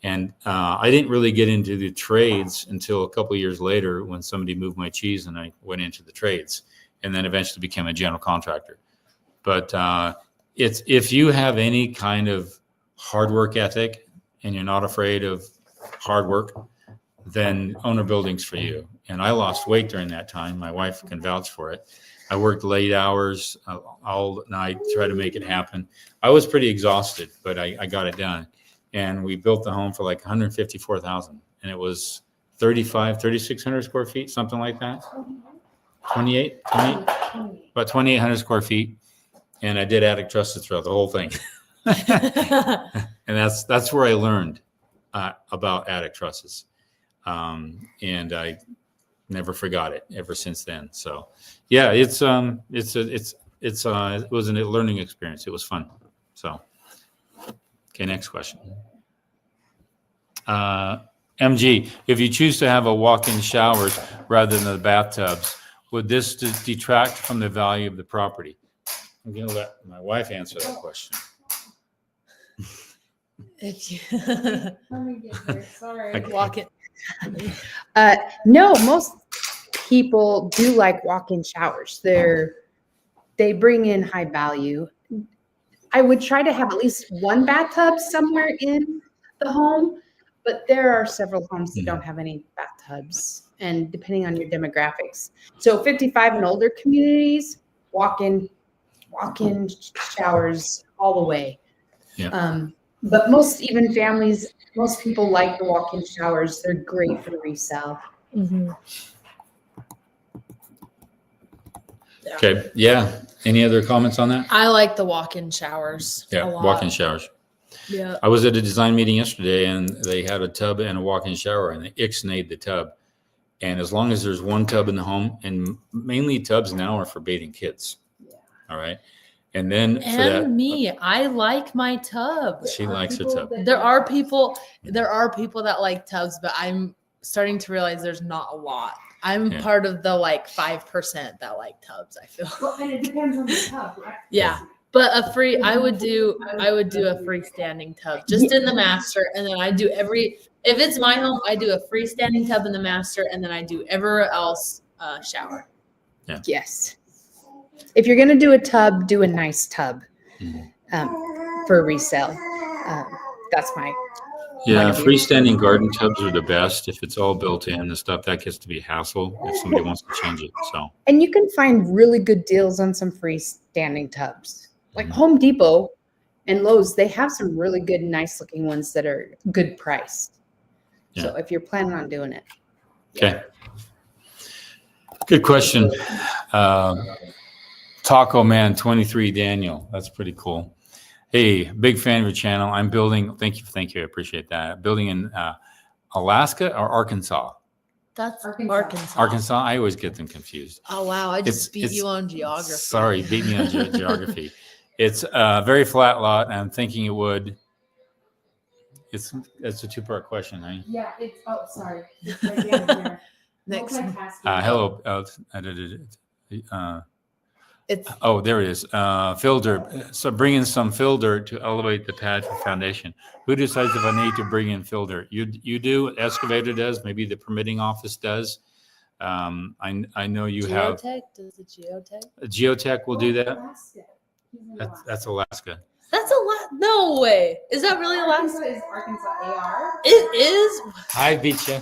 And I didn't really get into the trades until a couple of years later when somebody moved my cheese and I went into the trades, and then eventually became a general contractor. But it's if you have any kind of hard work ethic and you're not afraid of hard work, then owner building's for you. And I lost weight during that time. My wife can vouch for it. I worked late hours all night, try to make it happen. I was pretty exhausted, but I got it done. And we built the home for like 154,000, and it was 3,600 square feet, something like that. 20, about 2,800 square feet. And I did attic trusses throughout the whole thing. And that's where I learned about attic trusses. And I never forgot it ever since then. So yeah, it was a learning experience. It was fun. So. Okay, next question. MG, if you choose to have a walk-in showers rather than the bathtubs, would this detract from the value of the property? I'm going to let my wife answer that question. If you Let me get here, sorry. walk it. No, most people do like walk-in showers. They bring in high value. I would try to have at least one bathtub somewhere in the home, but there are several homes that don't have any bathtubs, and depending on your demographics. So 55 and older communities, walk-in showers all the way. Yeah. But most even families, most people like the walk-in showers. They're great for resale. Mm-hmm. Okay. Yeah. Any other comments on that? I like the walk-in showers. Yeah. a lot. Walk-in showers. Yeah. I was at a design meeting yesterday, and they had a tub and a walk-in shower, and they ixnayed the tub. And as long as there's one tub in the home, and mainly tubs now are for bathing kids. All right. And then for And that, me, I like my tub. she likes her tub. There are people that like tubs, but I'm starting to realize there's not a lot. I'm Yeah. part of the like 5% that like tubs, I feel. Well, and it depends on the tub, right? Yeah. But I would do a freestanding tub just in the master, and then if it's my home, I do a freestanding tub in the master, and then I do everywhere else shower. Yes. If you're going to do a tub, do a nice tub Mhm. for resale. That's my Yeah, view. freestanding garden tubs are the best. If it's all built in and stuff, that gets to be a hassle if somebody wants to change it. So And you can find really good deals on some freestanding tubs. Like Mhm. Home Depot and Lowe's, they have some really good, nice looking ones that are good priced. So if you're planning on doing it. okay, good question. Taco Man 23 Daniel, that's pretty cool. Hey, big fan of your channel. I'm building. Thank you. I appreciate that. Building in Alaska or Arkansas. That's Arkansas. Arkansas. I always get them confused. Oh wow, I just beat It's- you on geography. Sorry, beat me on geography. It's a very flat lot, and I'm thinking it would. It's a two-part question, right? Yeah, sorry. It's right down here. Next, Multitasking. Hello. it's Oh, there it is. Fill dirt. So bring in some fill dirt to elevate the pad for foundation. Who decides if I need to bring in fill dirt? You do. Excavator does. Maybe the permitting office does. I know you have. Geotech. Does the Geotech? Geotech will do that. Alaska. He's in Alaska. That's Alaska. That's a lot. No way. Is that really Alaska? Arkansas is Arkansas AR. It is. I beat you.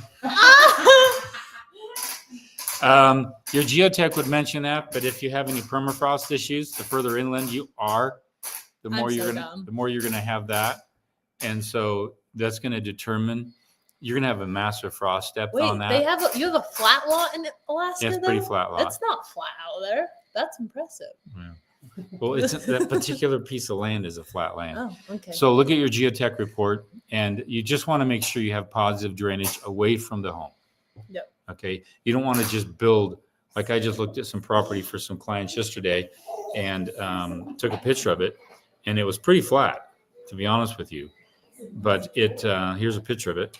Your geotech would mention that, but if you have any permafrost issues, the further inland you are, the more I'm you're so gonna dumb. the more you're gonna have that, and so that's gonna determine you're going to have a massive frost depth Wait, on that. you have a flat lot in Alaska? Yeah, it's pretty though? flat lot. It's not flat out there. That's impressive. Yeah. Well, it's that particular piece of land is a flat land. Oh, okay. So look at your geotech report, and you just want to make sure you have positive drainage away from the home. Yep. Okay. You don't want to just build, like I just looked at some property for some clients yesterday and took a picture of it, and it was pretty flat, to be honest with you. But here's a picture of it.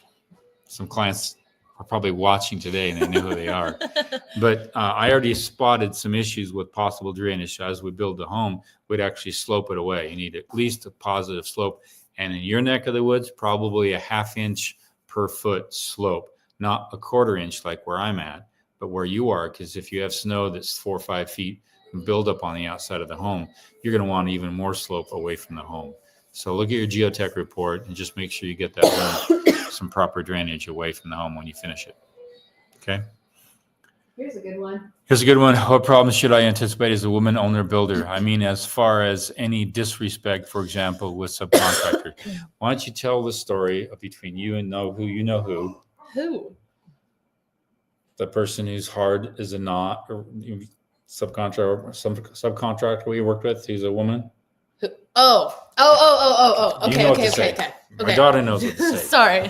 Some clients are probably watching today and they know who they are. But I already spotted some issues with possible drainage. As we build the home, we'd actually slope it away. You need at least a positive slope. And in your neck of the woods, probably a 1/2 inch per foot slope, not a 1/4 inch like where I'm at, but where you are. Because if you have snow that's 4 or 5 feet and build up on the outside of the home, you're going to want even more slope away from the home. So look at your geotech report and just make sure you get that some proper drainage away from the home when you finish it. Okay. Here's a good one. Here's a good one. What problems should I anticipate as a woman owner builder? I mean, as far as any disrespect, for example, with subcontractor. Why don't you tell the story of between you and who? Who? The person who's hard as a knot, or subcontractor we worked with, who's a woman. Who? Oh. You Okay, know what okay, to say. okay. My daughter knows what to say. Sorry.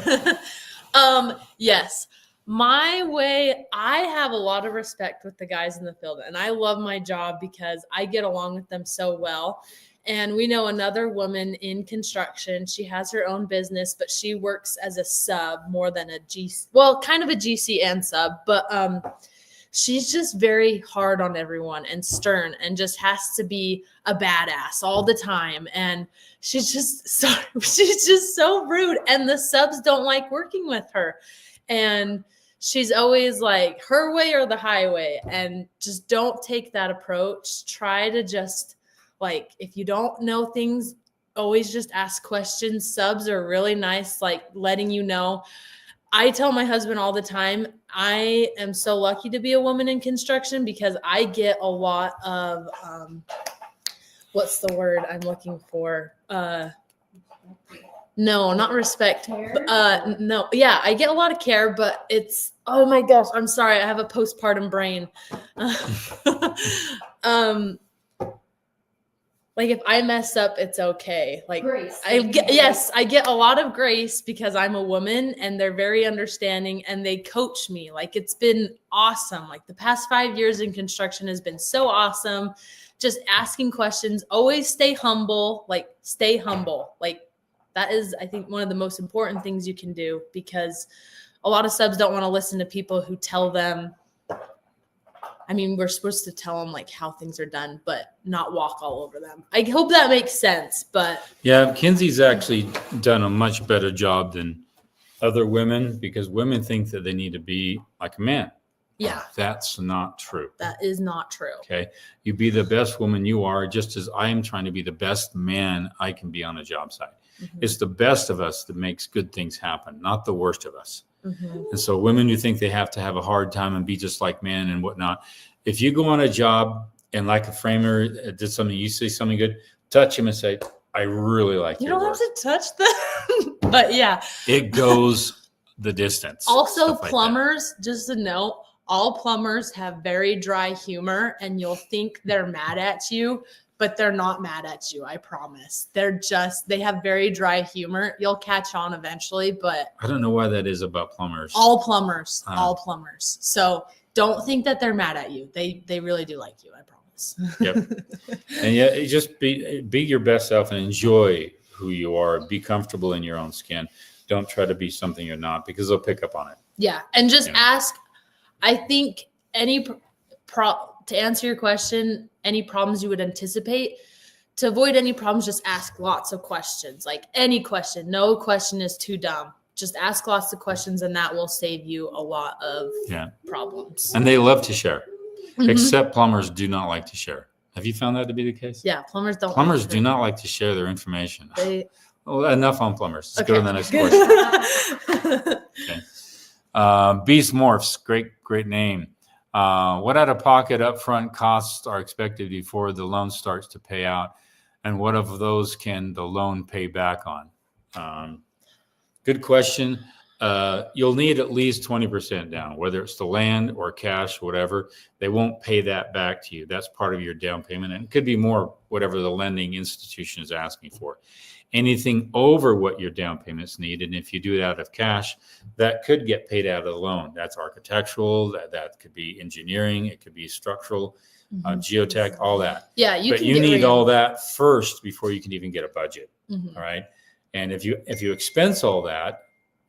Yes. My way, I have a lot of respect with the guys in the field, and I love my job because I get along with them so well. And we know another woman in construction. She has her own business, but she works as a sub more than a GC. Well, kind of a GC and sub, but she's just very hard on everyone and stern and just has to be a badass all the time. And she's just so rude. And the subs don't like working with her. And she's always like her way or the highway. And just don't take that approach. Try to just like, if you don't know things, always just ask questions. Subs are really nice, like letting you know. I tell my husband all the time, I am so lucky to be a woman in construction because I get a lot of, what's the word I'm looking for? No, not respect. Care? No, yeah, I get a lot of care, but it's, oh my gosh, I'm sorry. I have a postpartum brain. Like if I mess up, it's okay. Like Grace. I get a lot of grace because I'm a woman and they're very understanding and they coach me. Like it's been awesome. Like the past 5 years in construction has been so awesome. Just asking questions, always stay humble, like stay humble. Like that is, I think, one of the most important things you can do because a lot of subs don't want to listen to people who tell them, I mean, we're supposed to tell them like how things are done, but not walk all over them. I hope that makes sense, but. Yeah, Kinsey's actually done a much better job than other women because women think that they need to be like a man. Yeah. That's not true. That is not true. Okay. You be the best woman you are, just as I am trying to be the best man I can be on a job site. Mm-hmm. It's the best of us that makes good things happen, not the worst of us. Mm-hmm. And so women who think they have to have a hard time and be just like men and whatnot, if you go on a job and like a framer did something, you say something good, touch him and say, I really like You your don't work. have to touch them, but yeah. It goes the distance. Also, Stuff like that. plumbers, just a note, all plumbers have very dry humor and you'll think they're mad at you, but they're not mad at you. I promise. They have very dry humor. You'll catch on eventually, but I don't know why that is about plumbers. all plumbers. So don't think that they're mad at you. They really do like you. I promise. Yep. And yeah, you just be your best self and enjoy who you are. Be comfortable in your own skin. Don't try to be something you're not because they'll pick up on it. Yeah. And just Yeah. ask, I think to answer your question, any problems you would anticipate, to avoid any problems, just ask lots of questions, like any question. No question is too dumb. Just ask lots of questions and that will save you a lot of problems. And they love to share, Mhm. except plumbers do not like to share. Have you found that to be the case? Yeah. Plumbers don't. Plumbers like do not like to share their information. They, Well, enough on plumbers. Let's go to the next Good. question. Okay. Beast Morphs, great name. What out-of-pocket upfront costs are expected before the loan starts to pay out? And what of those can the loan pay back on? Good question. you'll need at least 20% down, whether it's the land or cash, whatever. They won't pay that back to you. That's part of your down payment. And it could be more, whatever the lending institution is asking for. Anything over what your down payments need, and if you do it out of cash, that could get paid out of the loan. That's architectural, that could be engineering, it could be structural, geotech, all that. Yeah, But you need all that first before you can even get a budget. Mhm. All right. And if you expense all that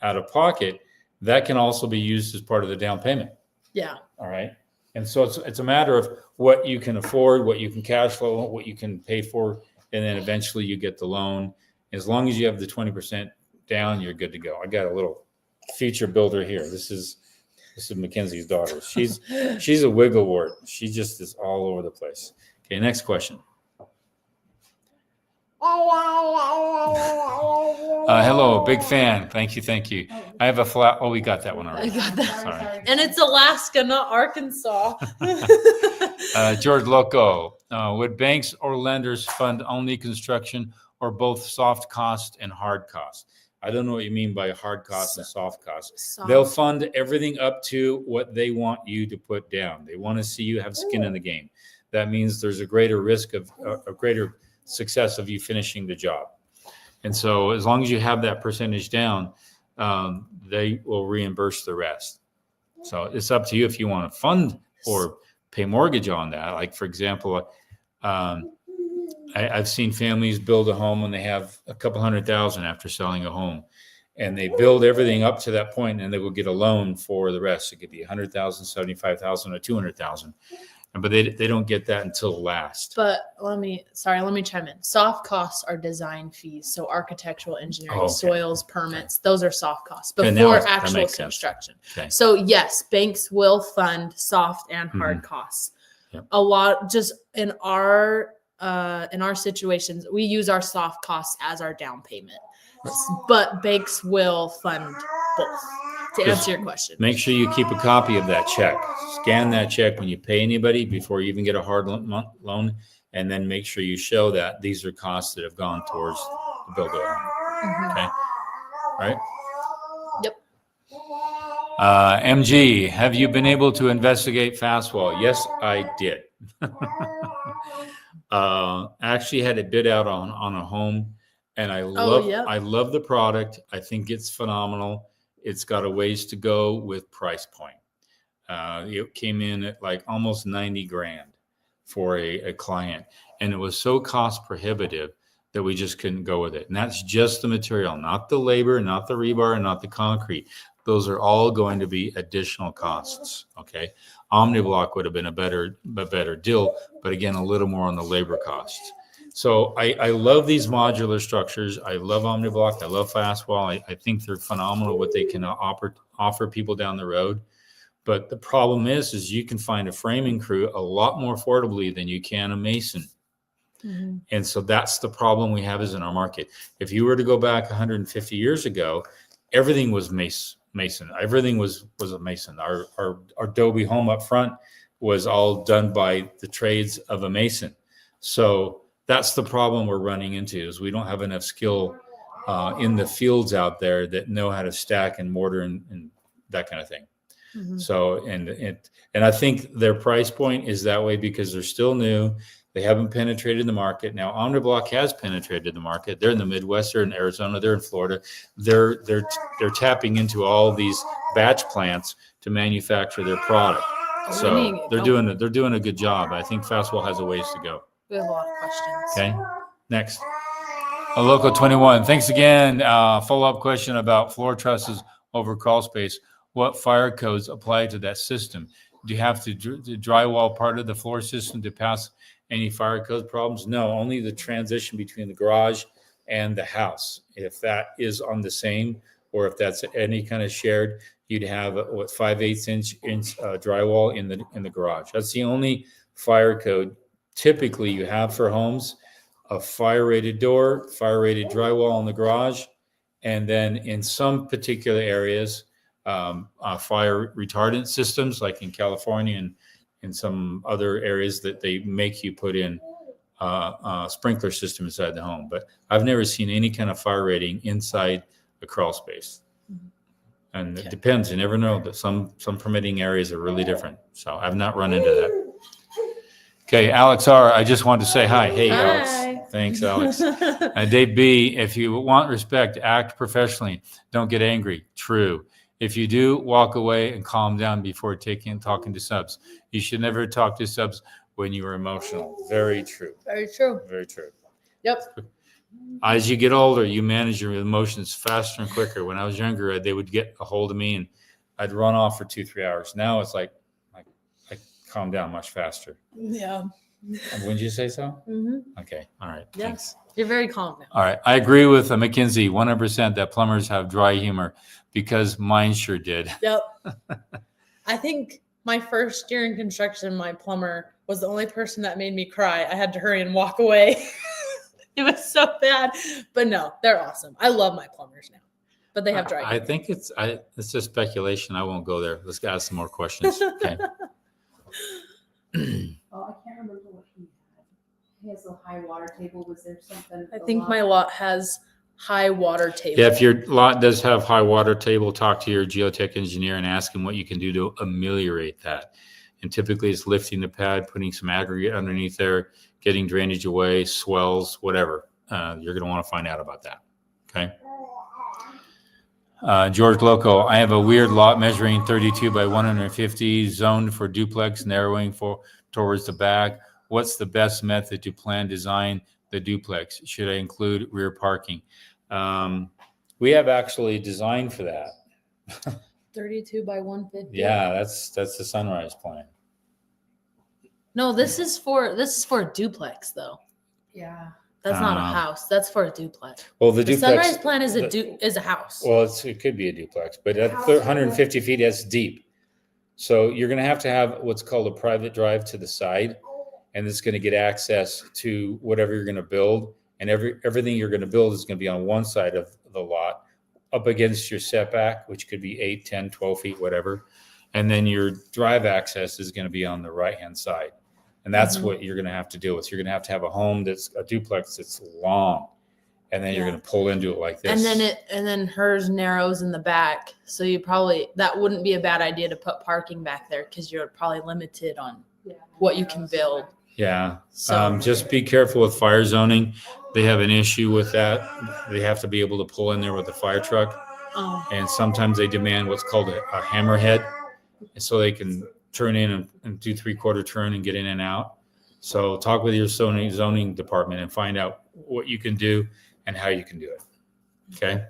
out of pocket, that can also be used as part of the down payment. Yeah. All right. And so it's a matter of what you can afford, what you can cash flow, what you can pay for, and then eventually you get the loan. As long as you have the 20% down, you're good to go. I got a little future builder here. This is Mackenzie's daughter. She's a wiggle wart. She just is all over the place. Okay, next question. Hello, big fan. Thank you. I have a flat. Oh, we got that one I already. got that. Sorry. And it's Alaska, not Arkansas. George Loco, would banks or lenders fund only construction or both soft cost and hard cost? I don't know what you mean by hard cost and soft cost. They'll fund everything up to what they want you to put down. They want to see you have skin in the game. That means there's a greater risk of a greater success of you finishing the job. And so as long as you have that percentage down, they will reimburse the rest. So it's up to you if you want to fund or pay mortgage on that. Like, for example, I've seen families build a home when they have a couple $100,000 after selling a home, and they build everything up to that point, and they will get a loan for the rest. It could be $100,000, $75,000, or $200,000, but they don't get that until last. But let me chime in. Soft costs are design fees. So architectural engineering, Okay. soils, permits, those are soft costs Okay, now before that actual makes sense. construction. Okay. So yes, banks will fund soft and hard costs. Yep. A lot just in our situations, we use our soft costs as our down payment. But banks will fund both. To answer your question. Make sure you keep a copy of that check. Scan that check when you pay anybody before you even get a hard loan, and then make sure you show that these are costs that have gone towards the build of the home. Okay. Right? Yep. MG, have you been able to investigate Fastwall? Yes, I did. Actually had it bid out on a home, and I love the product. I think it's phenomenal. It's got a ways to go with price point. It came in at like almost 90 grand for a client, and it was so cost prohibitive that we just couldn't go with it. And that's just the material, not the labor, not the rebar, not the concrete. Those are all going to be additional costs. Okay. OmniBlock would have been a better deal, but again, a little more on the labor costs. So I love these modular structures. I love OmniBlock. I love Fastwall. I think they're phenomenal what they can offer people down the road. But the problem is you can find a framing crew a lot more affordably than you can a mason. Mm-hmm. And so that's the problem we have is in our market. If you were to go back 150 years ago, everything was mason. Everything was a mason. Our adobe home up front was all done by the trades of a mason. So that's the problem we're running into is we don't have enough skill in the fields out there that know how to stack and mortar and that kind of thing. Mm-hmm. So, and I think their price point is that way because they're still new. They haven't penetrated the market. Now, OmniBlock has penetrated the market. They're in the Midwest, they're in Arizona, they're in Florida. They're tapping into all these batch plants to manufacture their product. So they're doing a good job. I think Fastwall has a ways to go. We have a lot of questions. Okay, next. Local 21. Thanks again. Follow-up question about floor trusses over crawl space. What fire codes apply to that system? Do you have to drywall part of the floor system to pass any fire code problems? No, only the transition between the garage and the house. If that is on the same, or if that's any kind of shared, you'd have 5/8 inch drywall in the garage. That's the only fire code typically you have for homes. A fire rated door, fire rated drywall in the garage, and then in some particular areas, fire retardant systems, like in California and in some other areas that they make you put in a sprinkler system inside the home. But I've never seen any kind of fire rating inside the crawl space. And Okay. it depends. You never know that some permitting areas are really different. So I've not run into that. Okay, Alex R. I just wanted to say hi. Hey, Hi. Alex. Thanks, Alex. Dave B. If you want respect, act professionally. Don't get angry. True. If you do, walk away and calm down before talking to subs. You should never talk to subs when you are emotional. Very true. Very true. Very true. Yep. As you get older, you manage your emotions faster and quicker. When I was younger, they would get a hold of me and I'd run off for 2-3 hours. Now it's like I calm down much faster. Yeah. Wouldn't you say so? Mm-hmm. Okay. All right. Yeah. Thanks. You're very calm now. All right. I agree with McKinsey 100% that plumbers have dry humor because mine sure did. Yep. I think my first year in construction, my plumber was the only person that made me cry. I had to hurry and walk away. It was so bad. But no, they're awesome. I love my plumbers now. But they have dry I humor. think it's just speculation. I won't go there. Let's ask some more questions. Okay. Oh, I can't remember what he had. He has a high water table. Was there something? I think my lot has high water table. Yeah, if your lot does have high water table, talk to your geotech engineer and ask him what you can do to ameliorate that. And typically it's lifting the pad, putting some aggregate underneath there, getting drainage away, swells, whatever. You're going to want to find out about that. Okay. George Loco, I have a weird lot measuring 32 by 150, zoned for duplex, narrowing towards the back. What's the best method to plan design the duplex? Should I include rear parking? We have actually designed for that. 32 by 150. Yeah, that's the Sunrise plan. No, this is for a duplex though. Yeah. That's not a house. That's for a duplex. Well, the The duplex sunrise plan is a house. Well, it could be a duplex, but at 150 feet, that's deep. So you're going to have what's called a private drive to the side, and it's going to get access to whatever you're going to build. And everything you're going to build is going to be on one side of the lot up against your setback, which could be 8, 10, 12 feet, whatever. And then your drive access is going to be on the right-hand side. And that's what you're going to have to deal with. You're going to have a home that's a duplex that's long, and then you're Yeah. going to pull into it like this. And then hers narrows in the back. So that wouldn't be a bad idea to put parking back there because you're probably limited on what you can build. Yeah. So Just be careful with fire zoning. They have an issue with that. They have to be able to pull in there with a fire truck. And sometimes they demand what's called a hammerhead. And so they can turn in and do 3/4 turn and get in and out. So talk with your zoning department and find out what you can do and how you can do it. Okay.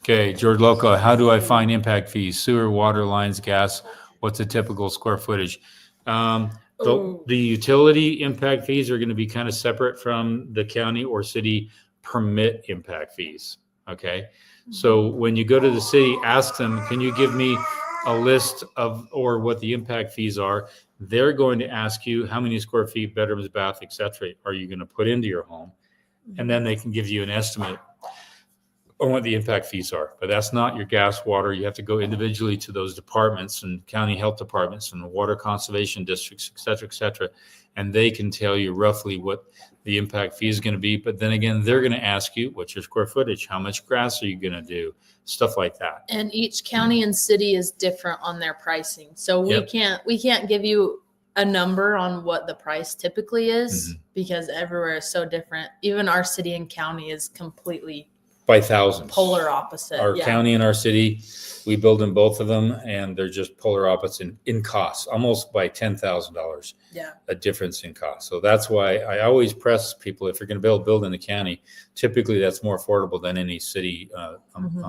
Okay. George Loco, how do I find impact fees? Sewer, water lines, gas? What's a typical square footage? The utility impact fees are going to be kind of separate from the county or city permit impact fees. Okay. So when you go to the city, ask them, can you give me a list of, or what the impact fees are? They're going to ask you how many square feet, bedrooms, bath, etc. are you going to put into your home? And then they can give you an estimate on what the impact fees are. But that's not your gas, water. You have to go individually to those departments and county health departments and water conservation districts, et cetera, and they can tell you roughly what the impact fee is going to be. But then again, they're going to ask you, what's your square footage? How much grass are you going to do? Stuff like that. And each county and city is different on their pricing. So we Yep. can't give you a number on what the price typically is Mm-hmm. because everywhere is so different. Even our city and county is completely By thousands. polar opposite. Our county and our city, we build in both of them, and they're just polar opposites in cost, almost by $10,000. Yeah. A difference in cost. So that's why I always press people, if you're going to build in the county, typically that's more affordable than any city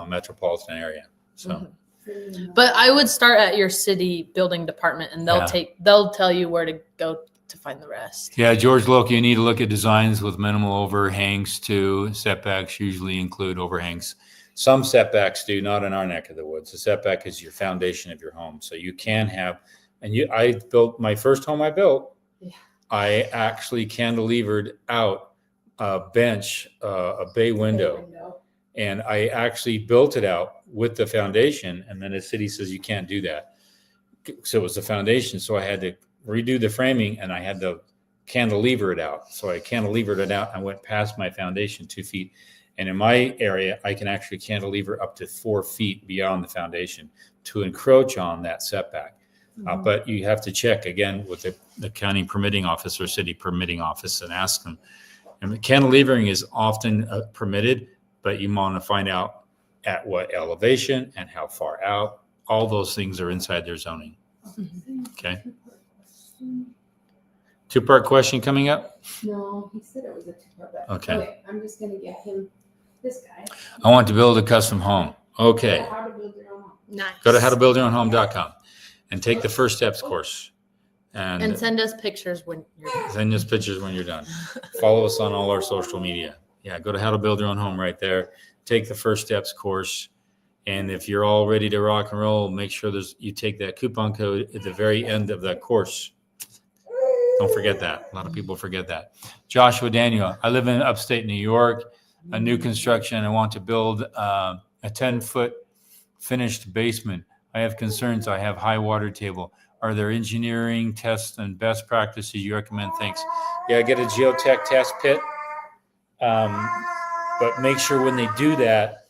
metropolitan area. So Mhm. But I would start at your city building department and they'll tell you where to go to find the rest. yeah, George Loki, you need to look at designs with minimal overhangs too. Setbacks usually include overhangs. Some setbacks do, not in our neck of the woods. The setback is your foundation of your home. So you can have, I built my first home I built. Yeah. I actually cantilevered out a bench, a bay window, and I actually built it out with the foundation. And then the city says you can't do that. So it was the foundation. So I had to redo the framing and I had to cantilever it out. So I cantilevered it out and went past my foundation 2 feet. And in my area, I can actually cantilever up to 4 feet beyond the foundation to encroach on that setback. But you have to check again with the county permitting office or city permitting office and ask them. And cantilevering is often permitted, but you want to find out at what elevation and how far out. All those things are inside their zoning. Okay. 2-part question coming up. No, he said it was a 2-part, but Okay. I'm just gonna get him this guy. I want to build a custom home. Okay. How to build your own home. Nice. Go to howtobuildyourownhome.com and take the first steps course. And send us pictures when you're done. Send us pictures when you're done. Follow us on all our social media. Yeah, go to How to Build Your Own Home right there. Take the first steps course. And if you're all ready to rock and roll, make sure you take that coupon code at the very end of that course. Don't forget that. A lot of people forget that. Joshua Daniel, I live in upstate New York, a new construction. I want to build a 10-foot finished basement. I have concerns. I have high water table. Are there engineering tests and best practices you recommend? Thanks. Yeah, get a geotech test pit. But make sure when they do that,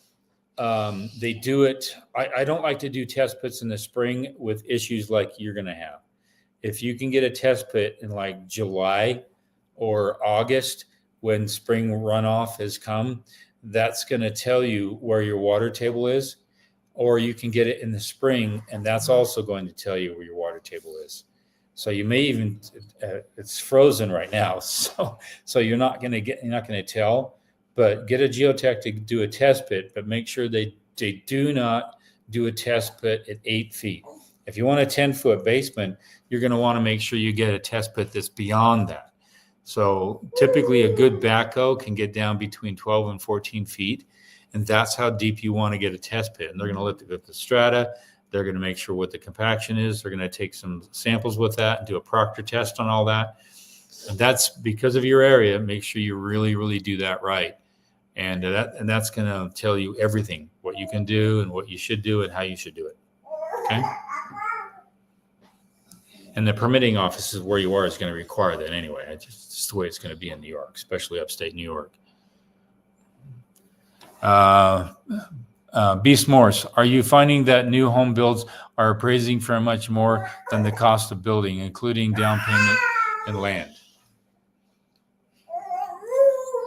they do it. I don't like to do test pits in the spring with issues like you're going to have. If you can get a test pit in like July or August when spring runoff has come, that's going to tell you where your water table is. Or you can get it in the spring, and that's also going to tell you where your water table is. So you may even it's frozen right now, so you're not going to tell. But get a geotech to do a test pit, but make sure they do not do a test pit at 8 feet. If you want a 10-foot basement, you're going to want to make sure you get a test pit that's beyond that. So typically a good backhoe can get down between 12 and 14 feet. And that's how deep you want to get a test pit. And they're going to look at the strata. They're going to make sure what the compaction is. They're going to take some samples with that and do a Proctor test on all that. And that's because of your area. Make sure you really, really do that right. And that's going to tell you everything, what you can do and what you should do and how you should do it. Okay. And the permitting office is where you are is going to require that anyway. It's just the way it's going to be in New York, especially upstate New York. Beast Morse, are you finding that new home builds are appraising for much more than the cost of building, including down payment and land?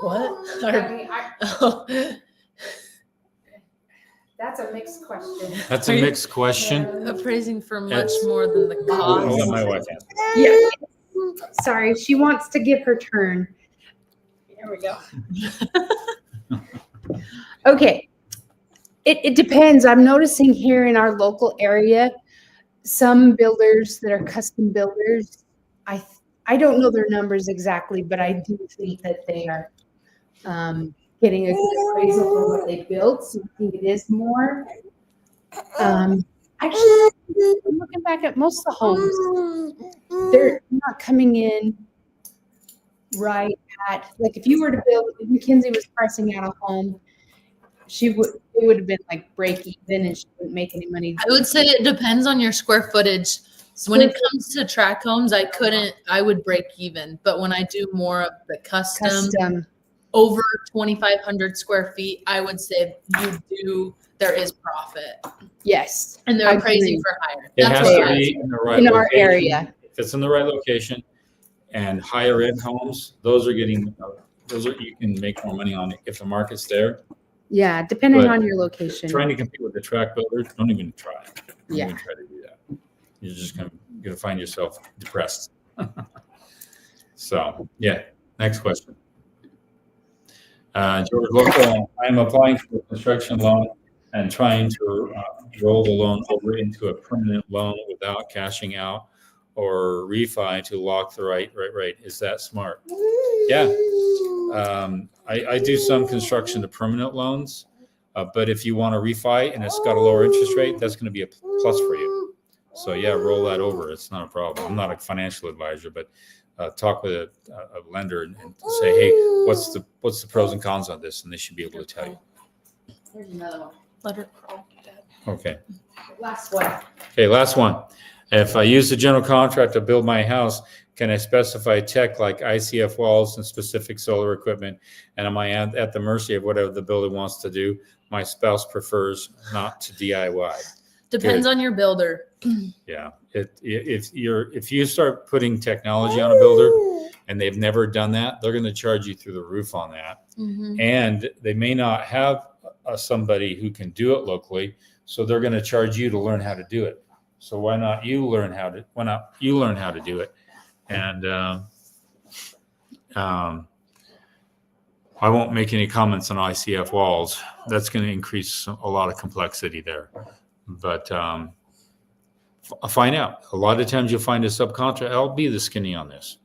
What? That's a mixed question. That's a mixed question. Appraising for much It's- more than the I'll let cost. my wife answer. Yeah. Sorry, she wants to give her turn. There we go. Okay. It depends. I'm noticing here in our local area, some builders that are custom builders, I don't know their numbers exactly, but I do think that they are getting a good appraisal for what they built. So I think it is more. Actually, I'm looking back at most of the homes. They're not coming in right at, like if you were to build, if Mackenzie was pricing out a home, it would have been like break even and she wouldn't make any money. I would say it depends on your square footage. So when it comes to tract homes, I would break even. But when I do more of the custom over 2,500 square feet, I would say there is profit. Yes. And they're I appraising agree. for higher. It That's has what to I be in the right In location. our area. If it's in the right location and higher end homes, those are you can make more money on it if the market's there. Yeah, depending But on your location. Trying to compete with the tract builders, don't even try. Don't Yeah. even try to do that. You're just gonna find yourself depressed. So yeah, next question. George Local, I am applying for a construction loan and trying to roll the loan over into a permanent loan without cashing out or refi to lock the right rate. Is that smart? Yeah. I do some construction to permanent loans, but if you want to refi and it's got a lower interest rate, that's going to be a plus for you. So yeah, roll that over. It's not a problem. I'm not a financial advisor, but talk with a lender and say, hey, what's the pros and cons on this? And they should be able to tell you. Here's another one. Let her crawl. Okay. Last one. Okay, last one. If I use the general contractor to build my house, can I specify tech like ICF walls and specific solar equipment? And am I at the mercy of whatever the builder wants to do? My spouse prefers not to DIY. Depends on your builder. Yeah, if you start putting technology on a builder and they've never done that, they're going to charge you through the roof on that. Mhm. And they may not have somebody who can do it locally, so they're going to charge you to learn how to do it. So why not you learn how to do it? And I won't make any comments on ICF walls. That's going to increase a lot of complexity there. But find out. A lot of times you'll find a subcontractor. I'll be the skinny on this.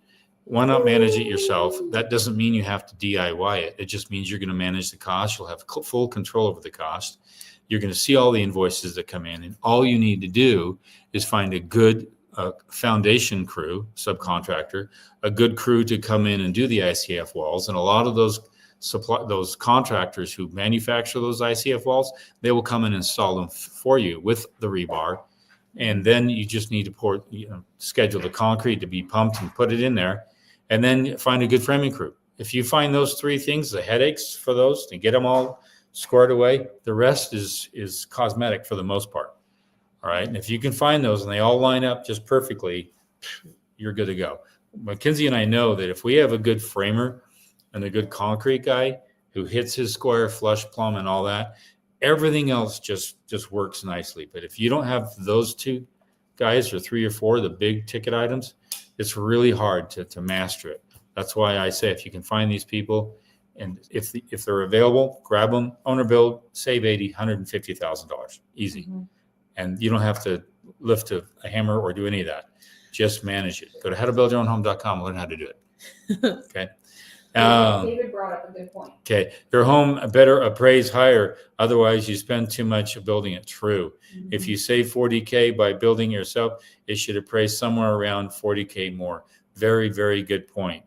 Why not manage it yourself? That doesn't mean you have to DIY it. It just means you're going to manage the cost. You'll have full control over the cost. You're going to see all the invoices that come in. And all you need to do is find a good foundation crew, subcontractor, a good crew to come in and do the ICF walls. And a lot of those contractors who manufacture those ICF walls, they will come and install them for you with the rebar. And then you just need to schedule the concrete to be pumped and put it in there. And then find a good framing crew. If you find those three things, the headaches for those, to get them all squared away, the rest is cosmetic for the most part. All right. And if you can find those and they all line up just perfectly, you're good to go. Mackenzie and I know that if we have a good framer and a good concrete guy who hits his square, flush plumb and all that, everything else just works nicely. But if you don't have those two guys or three or four, the big ticket items, it's really hard to master it. That's why I say if you can find these people and if they're available, grab them, owner build, save $150,000 easy. Mm-hmm. And you don't have to lift a hammer or do any of that. Just manage it. Go to howtobuildyourownhome.com and learn how to do it. Okay. David brought up a good point. Okay. Your home better appraise higher. Otherwise, you spend too much building it. True. Mm-hmm. If you save $40K by building it yourself, it should appraise somewhere around $40K more. Very, very good point.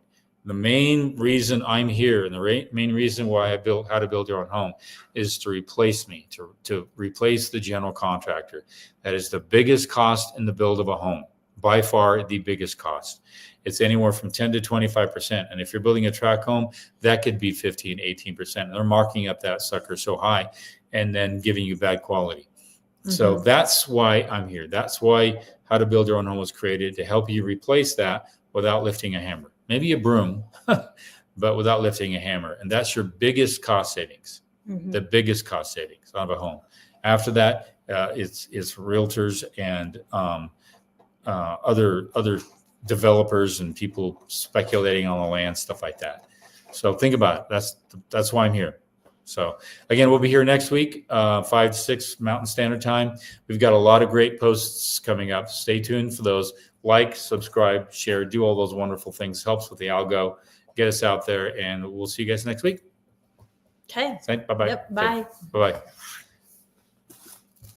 The main reason I'm here and the main reason why I built How to Build Your Own Home is to replace me, to replace the general contractor. That is the biggest cost in the build of a home. By far the biggest cost. It's anywhere from 10 to 25%. And if you're building a tract home, that could be 15, 18%. And they're marking up that sucker so high and then giving you bad quality. Mm-hmm. So that's why I'm here. That's why How to Build Your Own Home was created, to help you replace that without lifting a hammer. Maybe a broom, but without lifting a hammer. And that's your biggest cost savings, the biggest cost savings out of a home. After that, it's realtors and other developers and people speculating on the land, stuff like that. So think about it. That's why I'm here. So again, we'll be here next week, 5 to 6 Mountain Standard Time. We've got a lot of great posts coming up. Stay tuned for those. Like, subscribe, share, do all those wonderful things. Helps with the algo. Get us out there, and we'll see you guys next week. Okay. Bye-bye. Yep. Bye. Bye-bye.